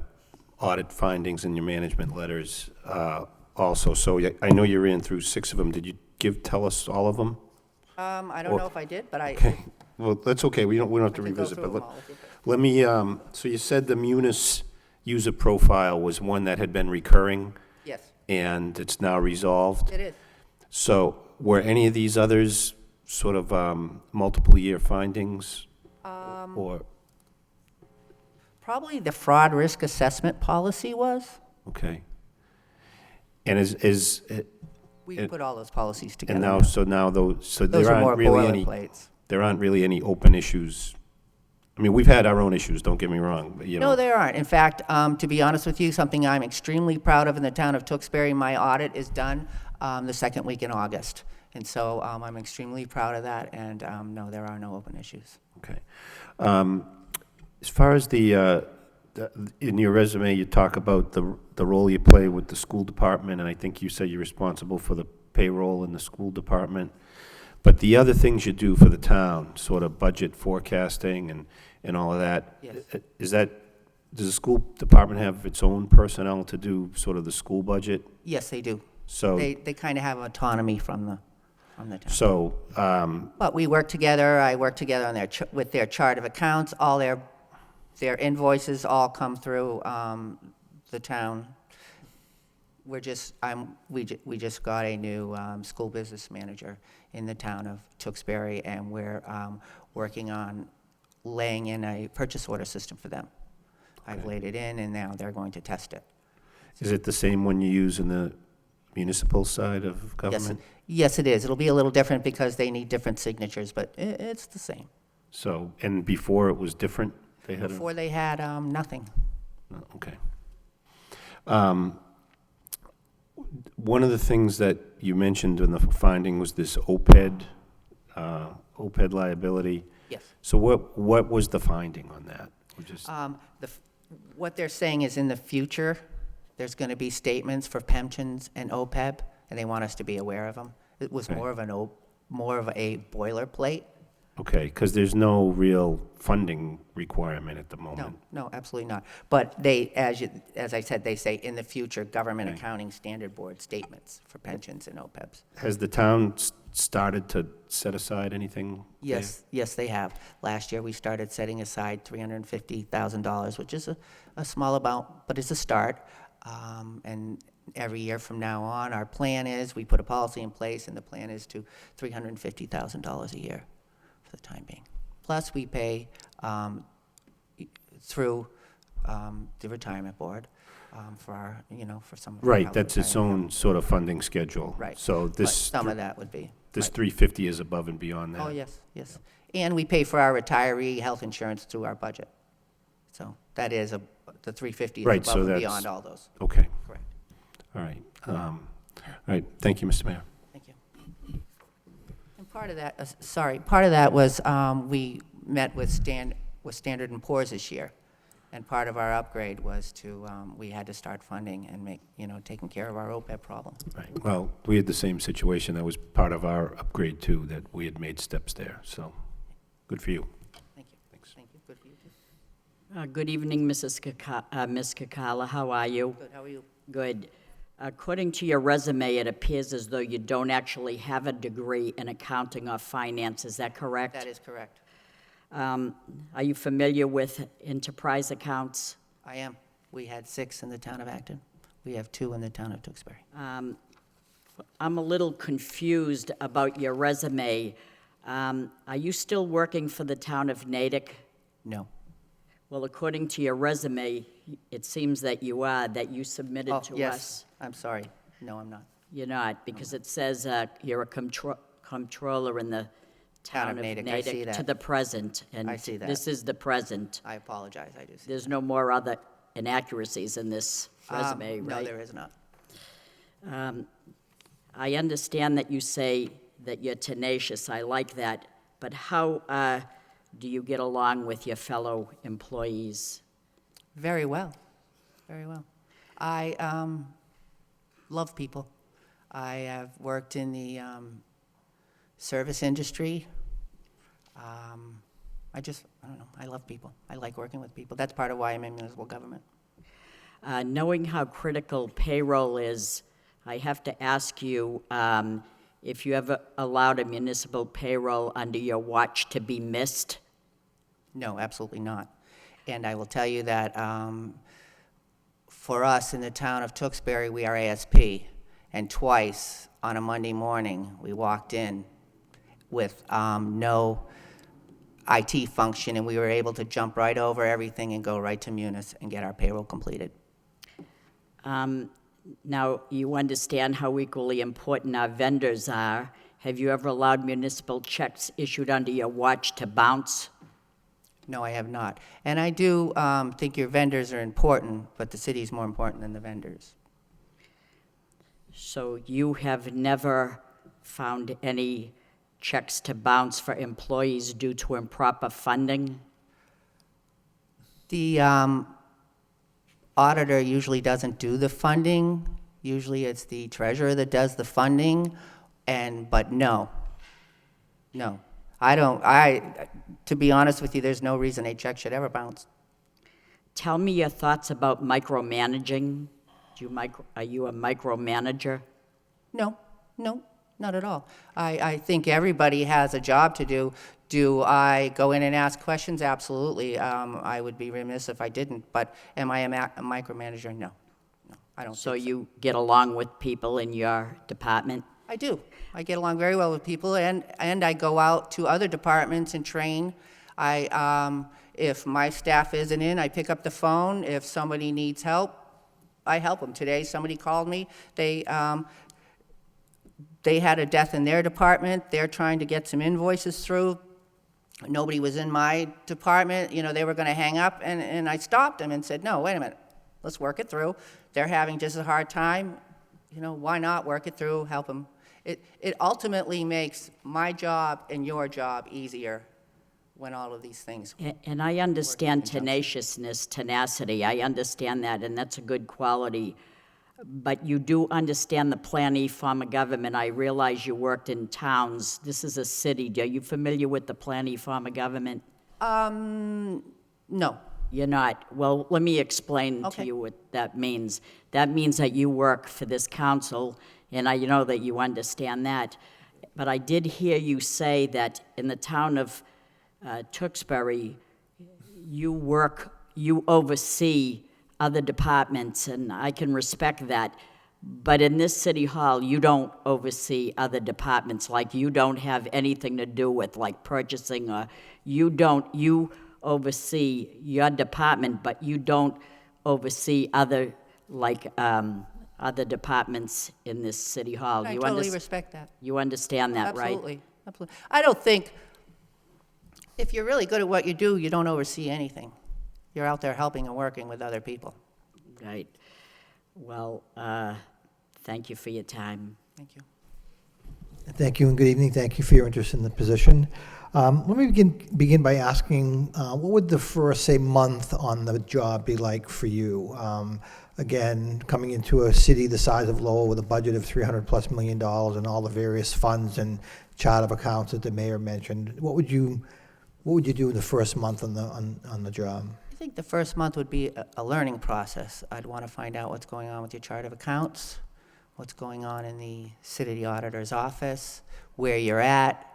H: audit findings in your management letters also. So I know you ran through 6 of them. Did you tell us all of them?
K: I don't know if I did, but I.
H: Okay. Well, that's okay. We don't have to
K: I can go
H: revisit,
K: through
H: but
K: them all if you'd like.
H: let me, so you said the Munis user profile was one that had been recurring
K: Yes,
H: and it's now resolved.
K: it is.
H: So were any of these others sort of multiple year findings? Or,
K: Probably the fraud risk assessment policy was.
H: okay. And
K: We
H: And-
K: put all those policies together.
H: and now, so
K: Those
H: there
K: are more
H: aren't really any,
K: boilerplates.
H: there aren't really any open issues. I mean, we've had our own issues, don't get me wrong, but you know.
K: No, there aren't. In fact, to be honest with you, something I'm extremely proud of in the town of Tewksbury, my audit is done the second week in August. And so I'm extremely proud of that, and no, there are no open issues.
H: Okay. As far as in your resume, you talk about the role you play with the school department, and I think you said you're responsible for the payroll in the school department. But the other things you do for the town, sort of budget forecasting and all of that,
K: Yes.
H: does the school department have its own personnel to do sort of the school budget?
K: Yes, they do.
H: So,
K: They kind of have autonomy from the town.
H: so,
K: But we work together. I work together on with their chart of accounts. All their invoices all come through the town. We just got a new school business manager in the town of Tewksbury, and we're working on laying in a purchase order system for them. I've laid it in, and now they're going to test it.
H: is it the same one you use in the municipal side of
K: Yes,
H: government?
K: yes, it is. It'll be a little different because they need different signatures, but it's the same.
H: So, and before it was different? They had a...
K: Before they had nothing.
H: Oh, okay. One of the things that you mentioned in the finding was this OPED liability.
K: Yes.
H: So what was the finding on that? We're just-
K: What they're saying is in the future, there's going to be statements for pensions and OPEB, and they want us to be aware of them. It was
H: Okay.
K: more of a boilerplate.
H: Okay, because there's no real funding requirement at the moment.
K: No, absolutely not. But they, as I said, they say in the future, Government
H: Okay.
K: Accounting Standard Board statements for pensions and OPEBs.
H: Has the town started to set aside anything? there?
K: Yes, they have. Last year, we started setting aside $350,000, which is a small amount, but it's a start. And every year from now on, our plan is, we put a policy in place, and the plan is to $350,000 a year for the time being. Plus, we pay through the retirement board for our, for some of our
H: Right,
K: health
H: that's its
K: retirement.
H: own sort of funding schedule.
K: Right.
H: So
K: But
H: this,
K: some of that would be.
H: this
K: right.
H: 350 is above and beyond that?
K: Oh, yes. And we pay for our retiree health insurance through our budget. So that is, the 350 is
H: Right, so
K: above and
H: that's-
K: beyond all those.
H: Okay,
K: Correct.
H: all right. All right, thank you, Mr. Mayor.
K: Thank you. And part of that, was we met with Standard & Poor's this year. And part of our upgrade was to, we had to start funding and make, taking care of our OPEB problem.
H: Right. Well, we had the same situation. That was part of our upgrade too, that we had made steps there. So, good for you.
K: Thank you.
H: Thanks.
K: Thank you. Good for you, too.
D: Good evening, Ms. Kakala. How are you?
K: Good, how are you?
D: Good. According to your resume, it appears as though you don't actually have a degree in accounting or finance. Is that correct?
K: That is correct.
D: Are you familiar with enterprise accounts?
K: I am. We had 6 in the town of Acton. We have 2 in the town of Tewksbury.
D: I'm a little confused about your resume. Are you still working for the town of Natick?
K: No.
D: Well, according to your resume, it seems that you are, that you submitted
K: Oh,
D: to
K: yes.
D: us.
K: I'm sorry. No, I'm not.
D: You're not, because it says you're a comptroller in the town of
K: Natick. I see
D: Natick to
K: that.
D: the present. And
K: I see that.
D: this is the present.
K: I apologize. I do see.
D: There's no more other inaccuracies in this resume,
K: No,
D: right?
K: there is not.
D: I understand that you say that you're tenacious. I like that. But how do you get along with your fellow employees?
K: Very well. Very well. I love people. I have worked in the service industry. I don't know, I love people. I like working with people. That's part of why I'm in municipal government.
D: Knowing how critical payroll is, I have to ask you if you ever allowed a municipal payroll under your watch to be missed?
K: No, absolutely not. And I will tell you that for us in the town of Tewksbury, we are ASP. And twice on a Monday morning, we walked in with no IT function, and we were able to jump right over everything and go right to Munis and get our payroll completed.
D: Now, you understand how equally important our vendors are. Have you ever allowed municipal checks issued under your watch to bounce?
K: No, I have not. And I do think your vendors are important, but the city is more important than the vendors.
D: So you have never found any checks to bounce for employees due to improper funding?
K: The auditor usually doesn't do the funding. Usually it's the treasurer that does the funding, but no. No. To be honest with you, there's no reason a check should ever bounce.
D: Tell me your thoughts about micromanaging. Are you a micromanager?
K: No, not at all. I think everybody has a job to do. Do I go in and ask questions? Absolutely. I would be remiss if I didn't. But am I a micromanager? No, I don't
D: So
K: think so.
D: you get along with people in your department?
K: I do. I get along very well with people, and I go out to other departments and train. If my staff isn't in, I pick up the phone. If somebody needs help, I help them. Today, somebody called me. They had a death in their department. They're trying to get some invoices through. Nobody was in my department. They were going to hang up, and I stopped them and said, no, wait a minute. Let's work it through. They're having just a hard time. Why not work it through, help them? It ultimately makes my job and your job easier when all of these things.
D: And I understand tenacity. I understand that, and that's a good quality. But you do understand the Plan E form of government. I realize you worked in towns. This is a city. Are you familiar with the Plan E form of government?
K: No.
D: You're not. Well, let me explain to
K: Okay.
D: you what that means. That means that you work for this council, and I know that you understand that. But I did hear you say that in the town of Tewksbury, you oversee other departments, and I can respect that. But in this city hall, you don't oversee other departments, like you don't have anything to do with like purchasing, or you oversee your department, but you don't oversee other departments in this city hall.
K: I totally respect that.
D: You understand that, right?
K: Absolutely. Absolutely. I don't think, if you're really good at what you do, you don't oversee anything. You're out there helping and working with other people.
D: Right. Well, thank you for your time.
K: Thank you.
I: Thank you and good evening. Thank you for your interest in the position. Let me begin by asking, what would the first, say, month on the job be like for you? Again, coming into a city the size of Lowell with a budget of $300+ million and all the various funds and chart of accounts that the mayor mentioned, what would you do in the first month on the job?
K: I think the first month would be a learning process. I'd want to find out what's going on with your chart of accounts, what's going on in the city auditor's office, where you're at,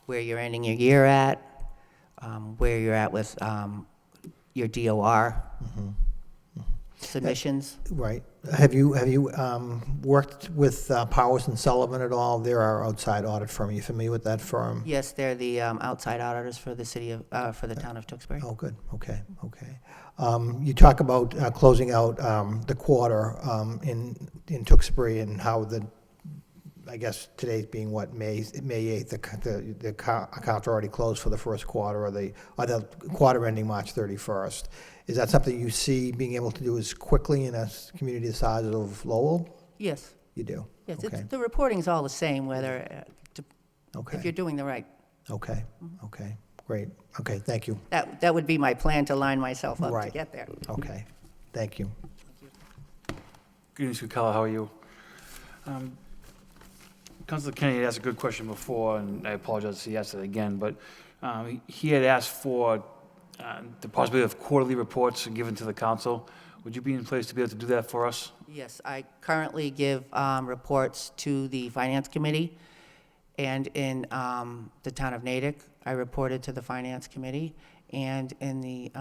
K: where you're ending your year at, where you're at with your DOR submissions.
I: Right. Have you worked with Powers and Sullivan at all? They're our outside audit firm. Are you familiar with that firm?
K: Yes, they're the outside auditors for the city of, for the town of Tewksbury.
I: Oh, good. Okay. You talk about closing out the quarter in Tewksbury and how I guess today's being what, May 8th, the accounts are already closed for the first quarter, or the quarter ending March 31st. Is that something you see being able to do as quickly in a community the size of Lowell?
K: Yes.
I: You do?
K: Yes,
I: Okay.
K: the reporting's all the same, whether,
I: Okay.
K: if you're doing the right.
I: Okay. Great. Okay, thank you.
K: That would be my plan, to line myself up to
I: Right.
K: get there.
I: Okay, thank you.
J: Good evening, Mr. Keller, how are you? Councilor Kennedy had asked a good question before, and I apologize if he asked it again, but he had asked for the possibility of quarterly reports given to the council. Would you be in place to be able to do that for us?
K: Yes, I currently give reports to the Finance Committee, and in the town of Natick, I reported to the Finance Committee, and in the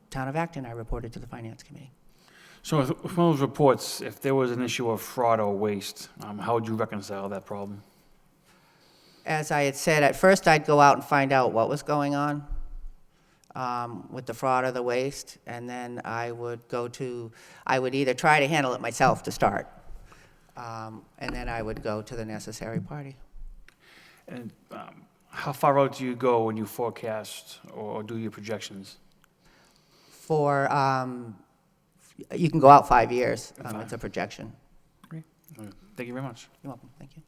K: town of Acton, I reported to the Finance Committee.
J: So with one of those reports, if there was an issue of fraud or waste, how would you reconcile that problem?
K: As I had said, at first I'd go out and find out what was going on with the fraud or the waste, and then I would either try to handle it myself to start, and then I would go to the necessary party.
J: And how far out do you go when you forecast or do your projections?
K: You can go out 5 years. It's a projection.
J: Great. Thank you very much.
K: You're welcome. Thank you.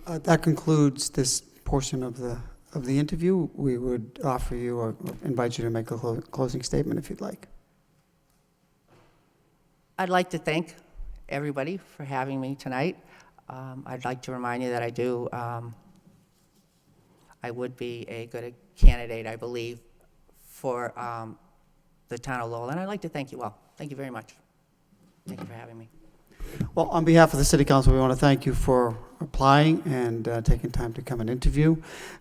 A: That concludes this portion of the interview. We would offer you or invite you to make a closing statement if you'd like.
K: I'd like to thank everybody for having me tonight. I'd like to remind you that I would be a good candidate, I believe, for the town of Lowell, and I'd like to thank you all. Thank you very much. Thank you for having me.
A: Well, on behalf of the City Council, we want to thank you for applying and taking time to come and interview.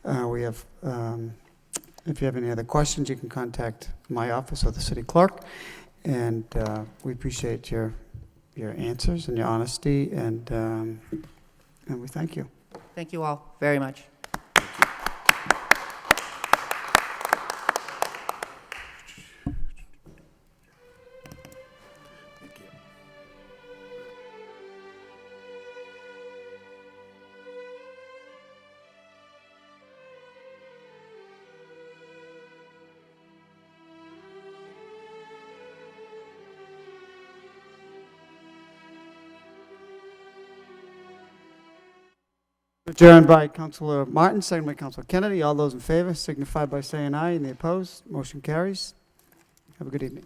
A: If you have any other questions, you can contact my office or the city clerk, and we appreciate your answers and your honesty, and we thank you.
K: Thank you all very much.
A: Adjourned by Councilor Martin, second by Councilor Kennedy. All those in favor signify by saying aye, and the opposed. Motion carries. Have a good evening.